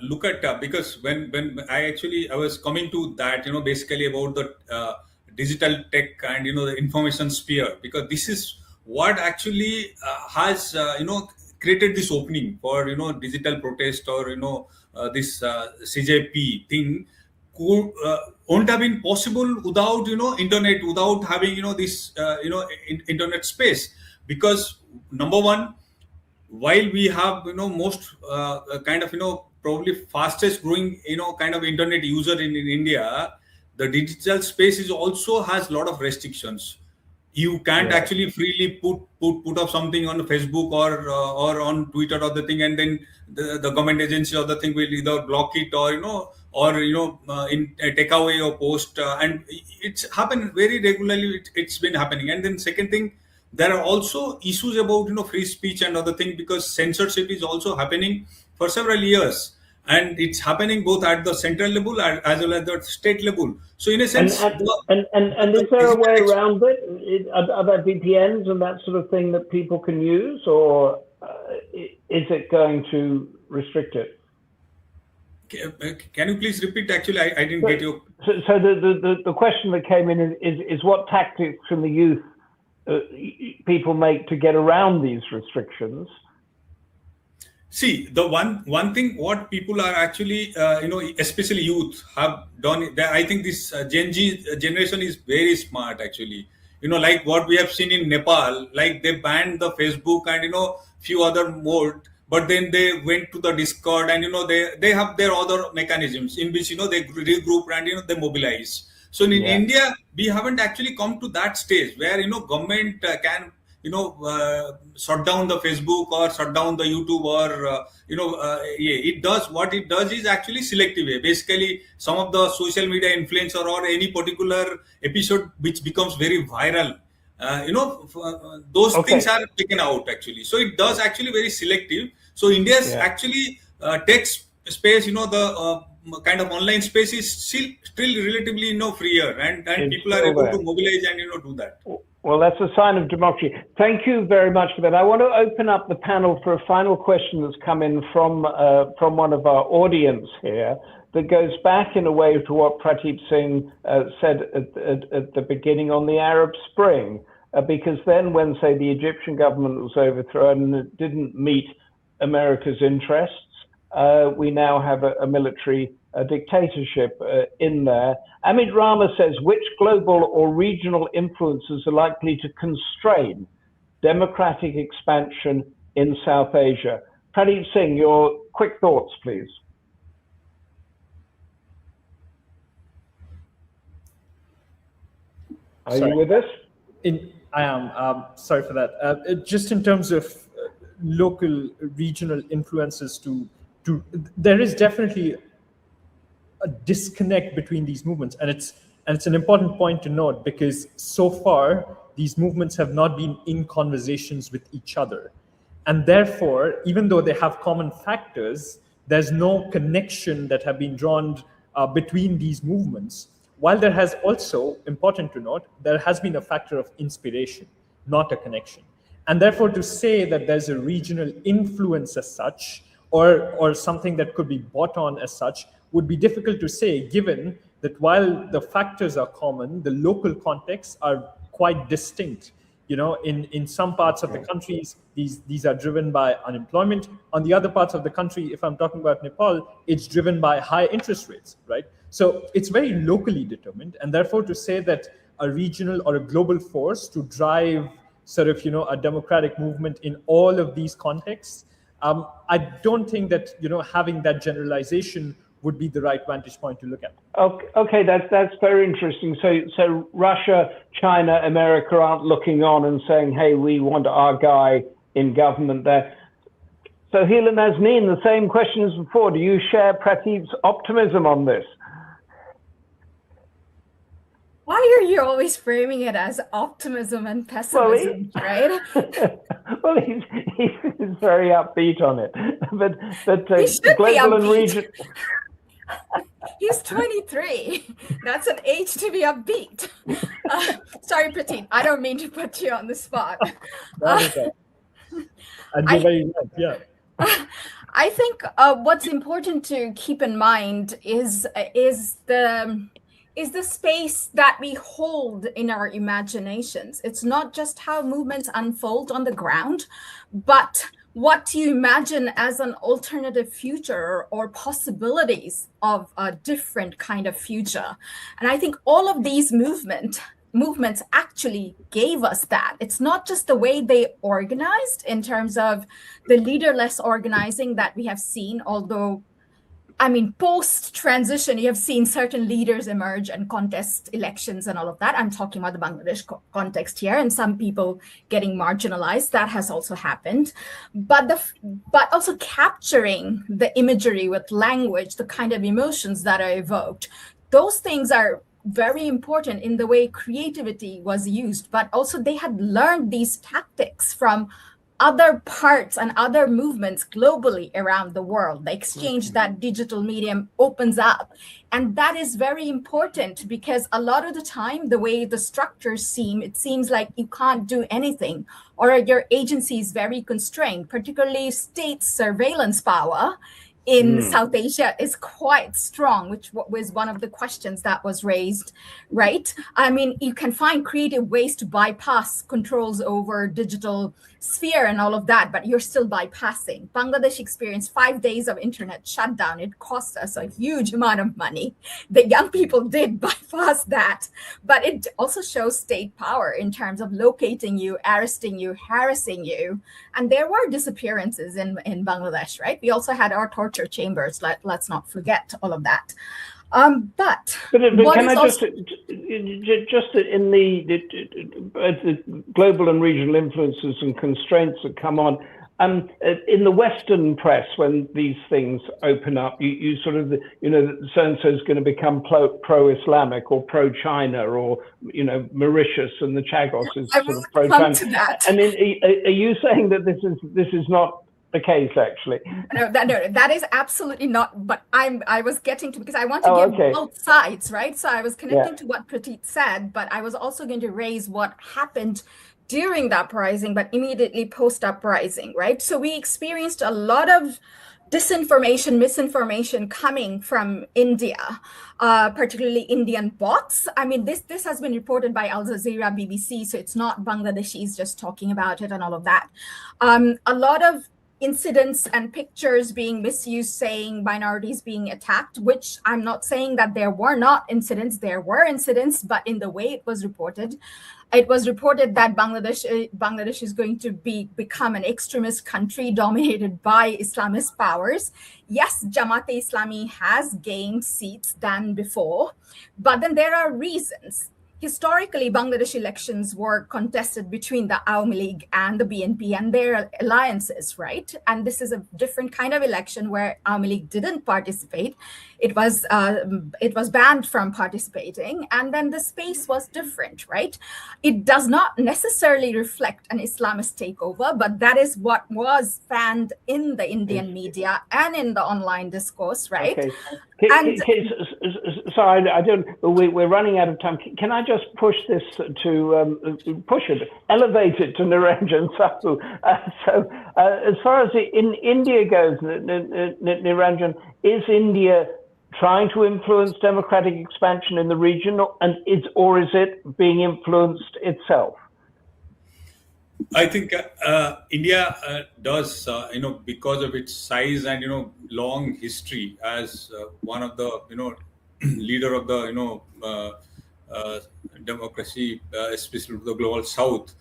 look at, because when I was coming to that, basically about the digital tech and, the information sphere, because this is what actually has, created this opening for, digital protest or, this CJP thing won't have been possible without, internet, without having, this, internet space. Because number one, while we have most kind of probably fastest growing kind of internet user in India, the digital space is also has a lot of restrictions. You can't actually freely put up something on Facebook or on Twitter or the thing, and then the government agency or the thing will either block it or take away your post, and it's happened very regularly. It's been happening. And then second thing, there are also issues about free speech and other thing, because censorship is also happening for several years, and it's happening both at the central level as well as the state level. So in a sense, and is there a way around it? Are there VPNs and that sort of thing that people can use, or is it going to restrict it? Can you please repeat? Actually, I didn't get you. So the question that came in is what tactics from the youth people make to get around these restrictions? See, the one thing what people are actually, especially youth have done. I think this Gen Z generation is very smart actually. Like what we have seen in Nepal, like they banned the Facebook and few other more, but then they went to the Discord and they have their other mechanisms in which they regroup and they mobilize. So in India, we haven't actually come to that stage where government can shut down the Facebook or shut down the YouTube or it does what it does is actually selective. Basically, some of the social media influencer or any particular episode which becomes very viral, those things are taken out actually. So it does actually very selective. So India's actually takes space. The kind of online space is still relatively freer, and people are able to mobilize and do that. Well, that's a sign of democracy. Thank you very much for that. I want to open up the panel for a final question that's come in from one of our audience here that goes back in a way to what Pradeep Singh said at the beginning on the Arab Spring, because then when, say, the Egyptian government was overthrown and it didn't meet America's interests, we now have a military dictatorship in there. Amit Rama says, which global or regional influences are likely to constrain democratic expansion in South Asia? Pradeep Singh, your quick thoughts, please. Are you with us? I am. Sorry for that. Just in terms of local, regional influences there is definitely a disconnect between these movements, and it's an important point to note, because so far these movements have not been in conversations with each other, and therefore, even though they have common factors, there's no connection that have been drawn between these movements. While there has also, important to note, there has been a factor of inspiration, not a connection, and therefore to say that there's a regional influence as such, or something that could be bought on as such, would be difficult to say, given that while the factors are common, the local contexts are quite distinct. In some parts of the countries, these are driven by unemployment. On the other parts of the country, if I'm talking about Nepal, it's driven by high interest rates, right? So it's very locally determined, and therefore to say that a regional or a global force to drive sort of a democratic movement in all of these contexts, I don't think that having that generalization would be the right vantage point to look at. Okay, that's very interesting. So Russia, China, America aren't looking on and saying, "Hey, we want our guy in government there." So Hila Nazneen, the same question as before. Do you share Pradeep's optimism on this? Why are you always framing it as optimism and pessimism, right? Well, he's very upbeat on it, but he should global and be region. He's 23. That's an age to be upbeat. Sorry, Pradeep. I don't mean to put you on the spot. And you're very right, yeah. I think what's important to keep in mind is the space that we hold in our imaginations. It's not just how movements unfold on the ground, but what you imagine as an alternative future or possibilities of a different kind of future. And I think all of these movements movements actually gave us that. It's not just the way they organized in terms of the leaderless organizing that we have seen, although I mean, post-transition, you have seen certain leaders emerge and contest elections and all of that. I'm talking about the Bangladesh context here, and some people getting marginalized. That has also happened. But also capturing the imagery with language, the kind of emotions that are evoked. Those things are very important in the way creativity was used, but also they had learned these tactics from other parts and other movements globally around the world. The exchange that digital medium opens up. And that is very important because a lot of the time, the way the structures seem, it seems like you can't do anything or your agency is very constrained, particularly state surveillance power in South Asia is quite strong, which was one of the questions that was raised, right? I mean, you can find creative ways to bypass controls over digital sphere and all of that, but you're still bypassing. Bangladesh experienced 5 days of internet shutdown. It cost us a huge amount of money. The young people did bypass that, but it also shows state power in terms of locating you, arresting you, harassing you. And there were disappearances in Bangladesh, right? We also had our torture chambers. Let's not forget all of that. But can I just in the global and regional influences and constraints that come on, in the Western press, when these things open up, you sort of, so-and-so is going to become pro-Islamic or pro-China, or, Mauritius and the Chagos is sort of pro-China. And are you saying that this is not the case, actually? No, that is absolutely not. But I was getting to, because I want to give both sides, right? So I was connecting to what Prateek said, but I was also going to raise what happened during the uprising, but immediately post-uprising, right? So we experienced a lot of disinformation, misinformation coming from India, particularly Indian bots. I mean, this has been reported by Al Jazeera, BBC, so it's not Bangladeshis just talking about it and all of that. A lot of incidents and pictures being misused, saying minorities being attacked, which I'm not saying that there were not incidents. There were incidents, but in the way it was reported that Bangladesh is going to become an extremist country dominated by Islamist powers. Yes, Jamaat-e-Islami has gained seats than before, but then there are reasons. Historically, Bangladesh elections were contested between the Awami League and the BNP and their alliances, right? And this is a different kind of election where Awami League didn't participate. It was banned from participating, and then the space was different, right? It does not necessarily reflect an Islamist takeover, but that is what was fanned in the Indian media and in the online discourse, right? Okay. Sorry, we're running out of time. Can I just push this elevate it to Niranjan Sahu? As far as in India goes, Niranjan, is India trying to influence democratic expansion in the region, or is it being influenced itself? I think India does, because of its size and long history as one of the leader of the democracy, especially the global South.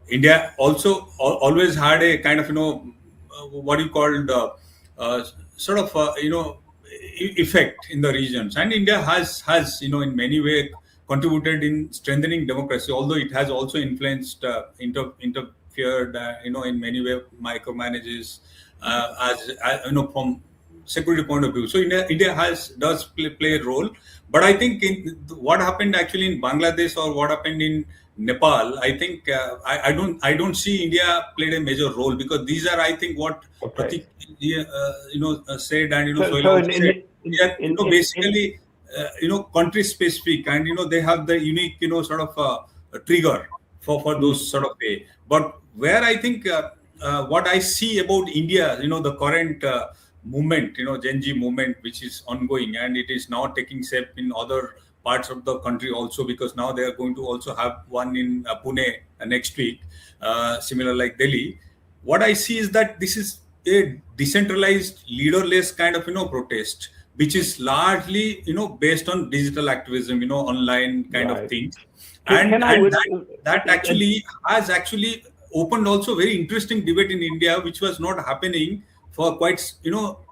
India also always had a kind of what you call sort of effect in the regions, and India has in many ways contributed in strengthening democracy, although it has also influenced, interfered, in many ways, micromanages, from security point of view. So India does play a role, but I think what happened actually in Bangladesh or what happened in Nepal, I think I don't see India played a major role, because these are, I think, what Prateek said, and basically country specific, and they have the unique sort of trigger for those sort of way. But where I think what I see about India, the current movement, Gen Z movement, which is ongoing, and it is now taking shape in other parts of the country also, because now they are going to also have one in Pune next week, similar like Delhi. What I see is that this is a decentralized, leaderless kind of protest, which is largely, based on digital activism, online kind of Right. things. Can And, I and would- that actually has actually opened also very interesting debate in India, which was not happening for quite,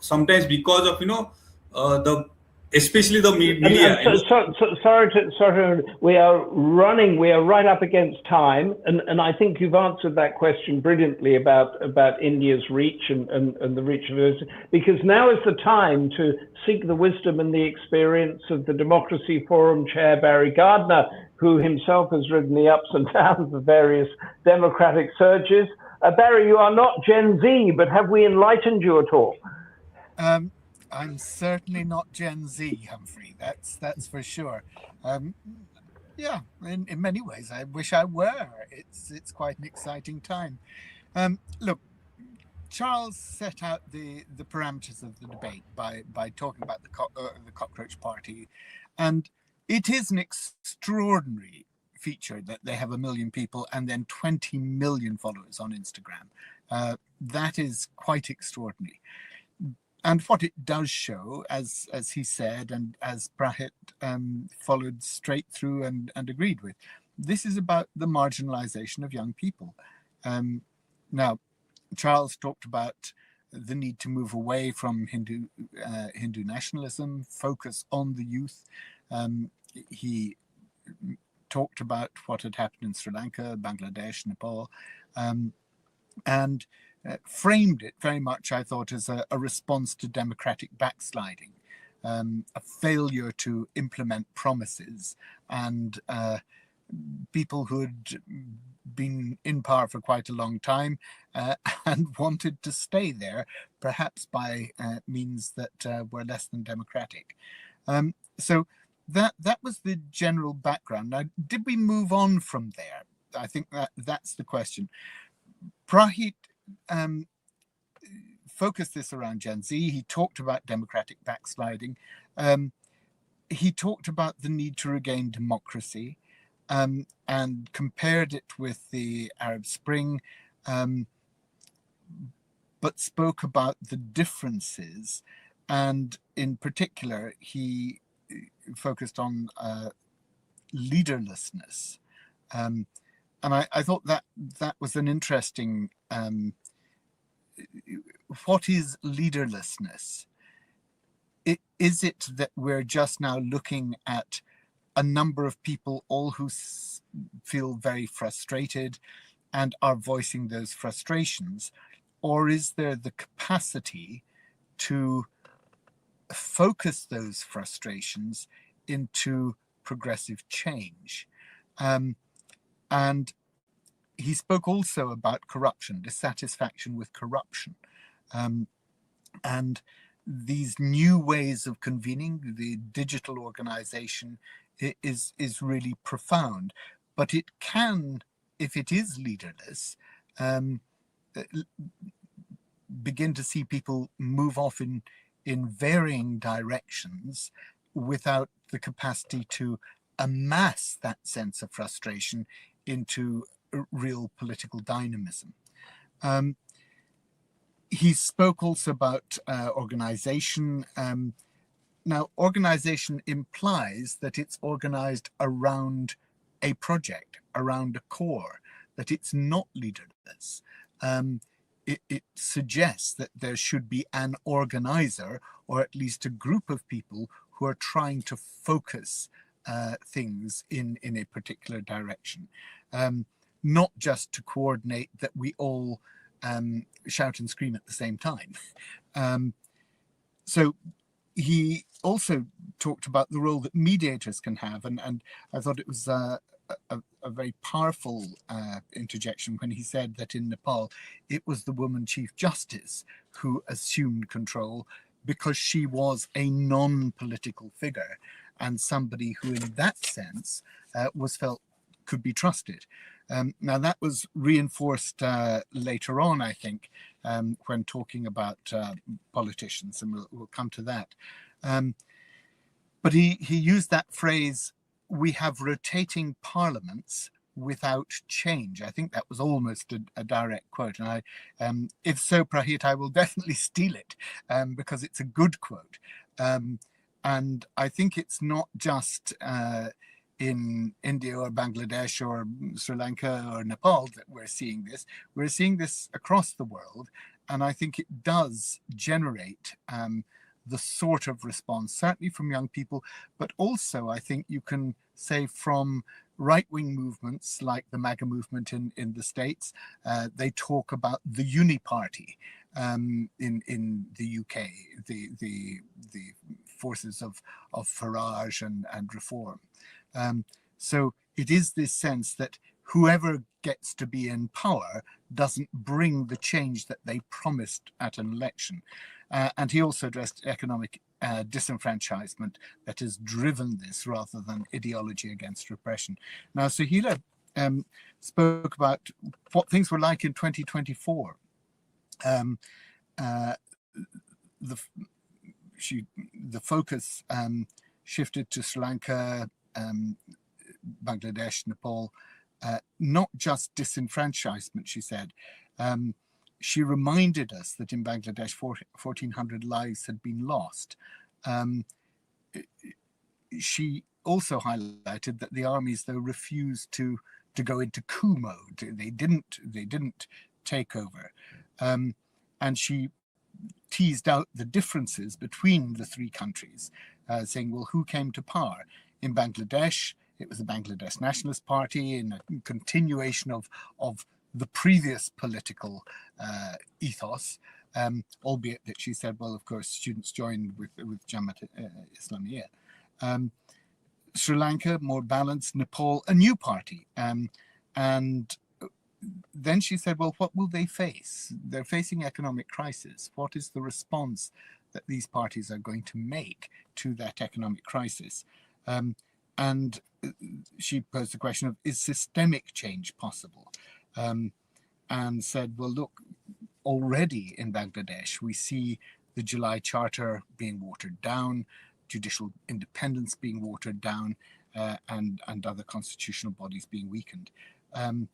sometimes because of, especially the media. Sorry, we are right up against time, and I think you've answered that question brilliantly about India's reach and the reach of it, because now is the time to seek the wisdom and the experience of the Democracy Forum Chair, Barry Gardiner, who himself has ridden the ups and downs of various democratic surges. Barry, you are not Gen Z, but have we enlightened you at all? I'm certainly not Gen Z, Humphrey. That's for sure. Yeah, in many ways, I wish I were. It's quite an exciting time. Look, Charles set out the parameters of the debate by talking about the Cockroach Party, and it is an extraordinary feature that they have 1 million people and then 20 million followers on Instagram. That is quite extraordinary. And what it does show, as he said, and as Prahit followed straight through and agreed with, this is about the marginalization of young people. Now, Charles talked about the need to move away from Hindu nationalism, focus on the youth. He talked about what had happened in Sri Lanka, Bangladesh, Nepal, and framed it very much, I thought, as a response to democratic backsliding, a failure to implement promises, and people who'd been in power for quite a long time and wanted to stay there, perhaps by means that were less than democratic. So that was the general background. Now, did we move on from there? I think that's the question. Prahit focused this around Gen Z. He talked about democratic backsliding. He talked about the need to regain democracy, and compared it with the Arab Spring, but spoke about the differences. And in particular, he focused on leaderlessness. And I thought that was an interesting, what is leaderlessness? Is it that we're just now looking at a number of people, all who feel very frustrated and are voicing those frustrations? Or is there the capacity to focus those frustrations into progressive change? And he spoke also about corruption, dissatisfaction with corruption. And these new ways of convening, the digital organization is really profound. But it can, if it is leaderless, begin to see people move off in varying directions without the capacity to amass that sense of frustration into real political dynamism. He spoke also about organization. Now, organization implies that it's organized around a project, around a core, that it's not leaderless. It suggests that there should be an organizer, or at least a group of people who are trying to focus things in a particular direction, not just to coordinate that we all shout and scream at the same time. So he also talked about the role that mediators can have, and I thought it was a very powerful interjection when he said that in Nepal it was the woman Chief Justice who assumed control because she was a non-political figure and somebody who in that sense was felt could be trusted. Now that was reinforced later on, I think, when talking about politicians, and we'll come to that. But he used that phrase, "We have rotating parliaments without change." I think that was almost a direct quote. And I, if so, Prahit, I will definitely steal it because it's a good quote. And I think it's not just in India or Bangladesh or Sri Lanka or Nepal that we're seeing this. We're seeing this across the world. And I think it does generate the sort of response, certainly from young people, but also I think you can say from right-wing movements like the MAGA movement in the States. They talk about the uni party in the UK, the forces of Farage and Reform. So it is this sense that whoever gets to be in power doesn't bring the change that they promised at an election. And he also addressed economic disenfranchisement that has driven this rather than ideology against repression. Now, Suhaila spoke about what things were like in 2024. The focus shifted to Sri Lanka, Bangladesh, Nepal, not just disenfranchisement, she said. She reminded us that in Bangladesh, 1,400 lives had been lost. She also highlighted that the armies, though, refused to go into coup mode. They didn't take over. And she teased out the differences between the three countries, saying, well, who came to power? In Bangladesh, it was the Bangladesh Nationalist Party in a continuation of the previous political ethos, albeit that she said, well, of course, students joined with Jamaat Islamiyah. Sri Lanka, more balanced. Nepal, a new party. And then she said, well, what will they face? They're facing economic crisis. What is the response that these parties are going to make to that economic crisis? And she posed the question of, is systemic change possible? And said, well, look, already in Bangladesh, we see the July Charter being watered down, judicial independence being watered down, and other constitutional bodies being weakened. And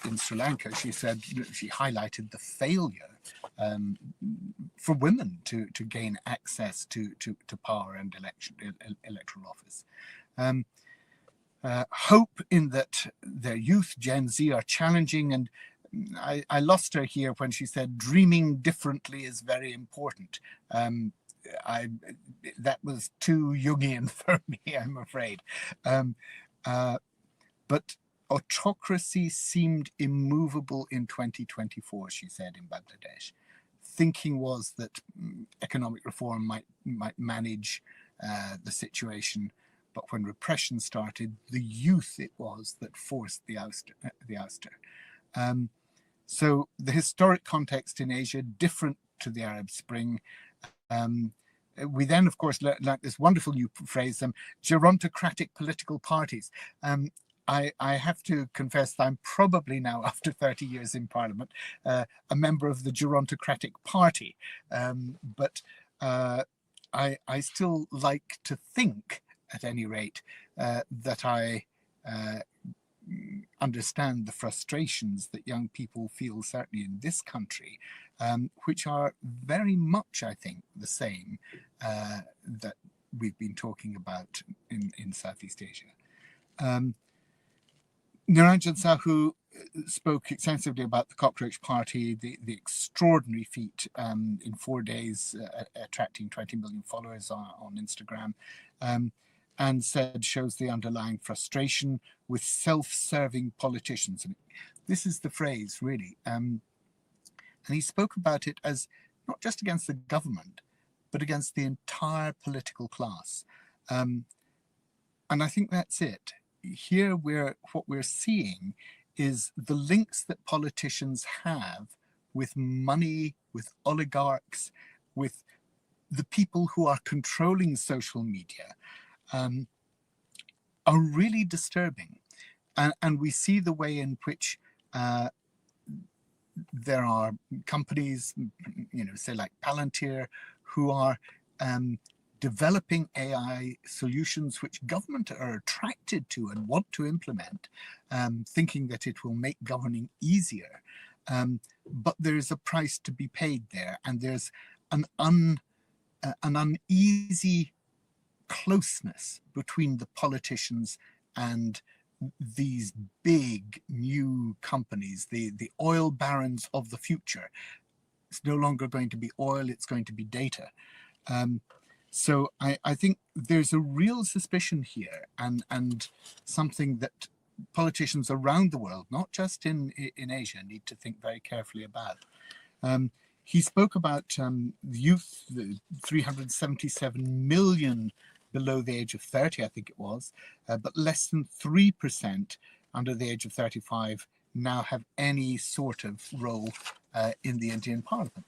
in Sri Lanka, she said, she highlighted the failure for women to gain access to power and electoral office. Hope in that their youth, Gen Z, are challenging. And I lost her here when she said, dreaming differently is very important. That was too Jungian for me, I'm afraid. But autocracy seemed immovable in 2024, she said, in Bangladesh. Thinking was that economic reform might manage the situation. But when repression started, the youth it was that forced the ouster. So the historic context in Asia, different to the Arab Spring. We then, of course, learned this wonderful new phrase, gerontocratic political parties. I have to confess that I'm probably now, after 30 years in Parliament, a member of the gerontocratic party. But I still like to think, at any rate, that I understand the frustrations that young people feel, certainly in this country, which are very much, I think, the same that we've been talking about in Southeast Asia. Niranjan Sahu spoke extensively about the Cockroach Party, the extraordinary feat in 4 days, attracting 20 million followers on Instagram, and said shows the underlying frustration with self-serving politicians. And this is the phrase, really. And he spoke about it as not just against the government, but against the entire political class. And I think that's it. Here, what we're seeing is the links that politicians have with money, with oligarchs, with the people who are controlling social media, are really disturbing. And we see the way in which there are companies, say like Palantir, who are developing AI solutions which government are attracted to and want to implement, thinking that it will make governing easier. But there is a price to be paid there, and there's an an uneasy closeness between the politicians and these big new companies, the oil barons of the future. It's no longer going to be oil, it's going to be data. So I think there's a real suspicion here, and something that politicians around the world, not just in Asia, need to think very carefully about. He spoke about youth, 377 million below the age of 30, I think it was, but less than 3% under the age of 35 now have any sort of role in the Indian Parliament.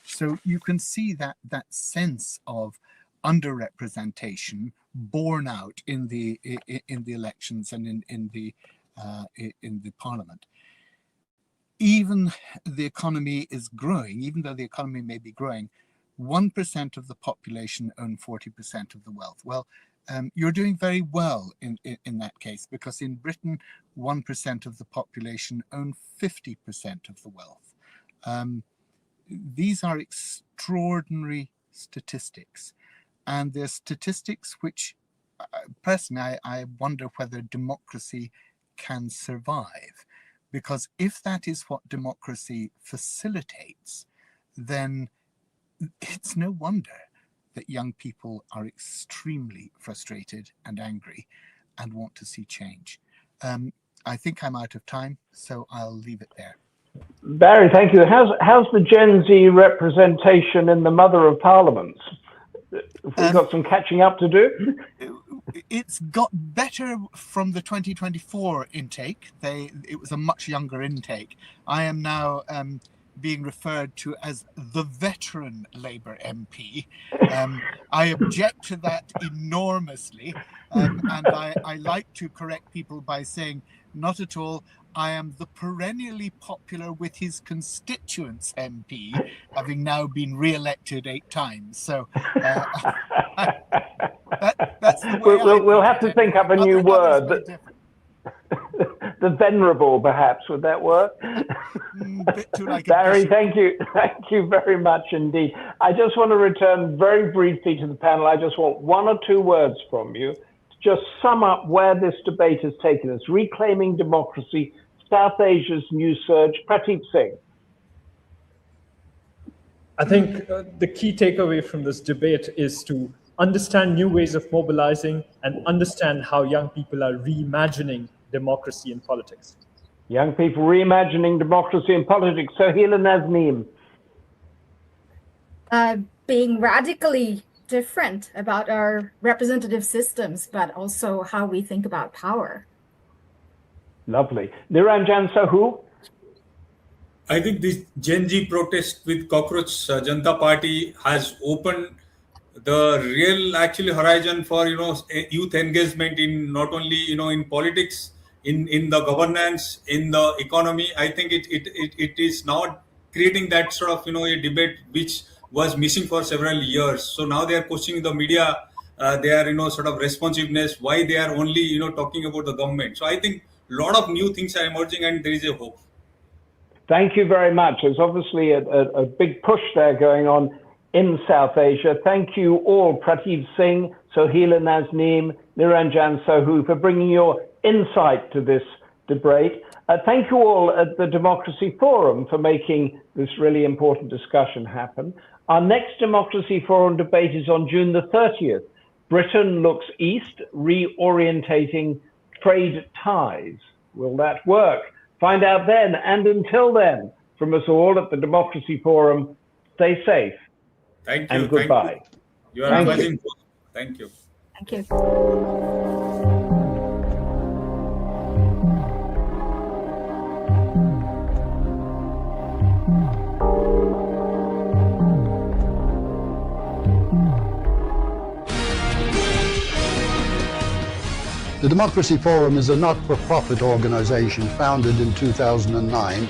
So you can see that sense of underrepresentation borne out in the elections and in the Parliament. Even the economy is growing, even though the economy may be growing, 1% of the population own 40% of the wealth. Well, you're doing very well in that case, because in Britain, 1% of the population own 50% of the wealth. These are extraordinary statistics, and they're statistics which, personally, I wonder whether democracy can survive. Because if that is what democracy facilitates, then it's no wonder that young people are extremely frustrated and angry and want to see change. I think I'm out of time, so I'll leave it there. Barry, thank you. How's the Gen Z representation in the Mother of Parliaments? We've got some catching up to do. It's got better from the 2024 intake. It was a much younger intake. I am now being referred to as the veteran Labour MP. I object to that enormously, and I like to correct people by saying, not at all. I am the perennially popular with his constituents MP, having now been re-elected 8 times. So that's the way we'll have to think up a new word. The venerable, perhaps, would that work? Bit too like Barry, thank you very much indeed. I just want to return very briefly to the panel. I just want 1 or 2 words from you to just sum up where this debate has taken us. Reclaiming democracy, South Asia's new surge. Prateep Singh. I think the key takeaway from this debate is to understand new ways of mobilizing and understand how young people are reimagining democracy and politics. Young people reimagining democracy and politics. Sohaila Nazeem. Being radically different about our representative systems, but also how we think about power. Lovely. Niranjan Sahu. I think this Gen Z protest with Cockroach Janata Party has opened the real horizon for youth engagement in not only in politics, in the governance, in the economy. I think it is now creating that sort of a debate which was missing for several years. So now they are questioning the media, their sort of responsiveness, why they are only talking about the government. So I think a lot of new things are emerging, and there is a hope. Thank you very much. There's obviously a big push there going on in South Asia. Thank you all, Prateep Singh, Sohaila Nazeem, Niranjan Sahu, for bringing your insight to this debate. Thank you all at the Democracy Forum for making this really important discussion happen. Our next Democracy Forum debate is on June the 30th. Britain looks east, reorientating trade ties. Will that work? Find out then. And until then, from us all at the Democracy Forum, stay safe. Thank you. And goodbye. You are amazing. Thank you. Thank you. The Democracy Forum is a not-for-profit organisation founded in 2009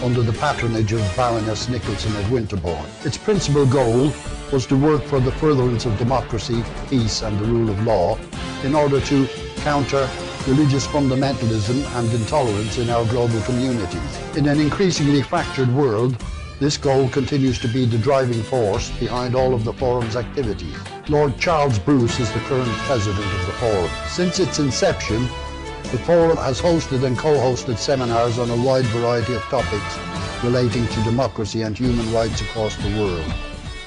under the patronage of Baroness Nicholson of Winterbourne. Its principal goal was to work for the furtherance of democracy, peace and the rule of law in order to counter religious fundamentalism and intolerance in our global communities. In an increasingly fractured world, This goal continues to be the driving force behind all of the forum's activities. Lord Charles Bruce is the current president of the forum. Since its inception, the forum has hosted and co-hosted seminars on a wide variety of topics relating to democracy and human rights across the world.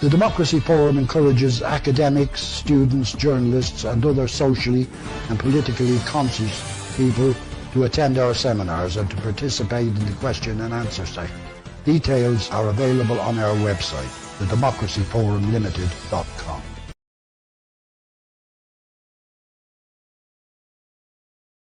The Democracy Forum encourages academics, students, journalists, and other socially and politically conscious people to attend our seminars and to participate in the question and answer session. Details are available on our website, thedemocracyforumlimited.com.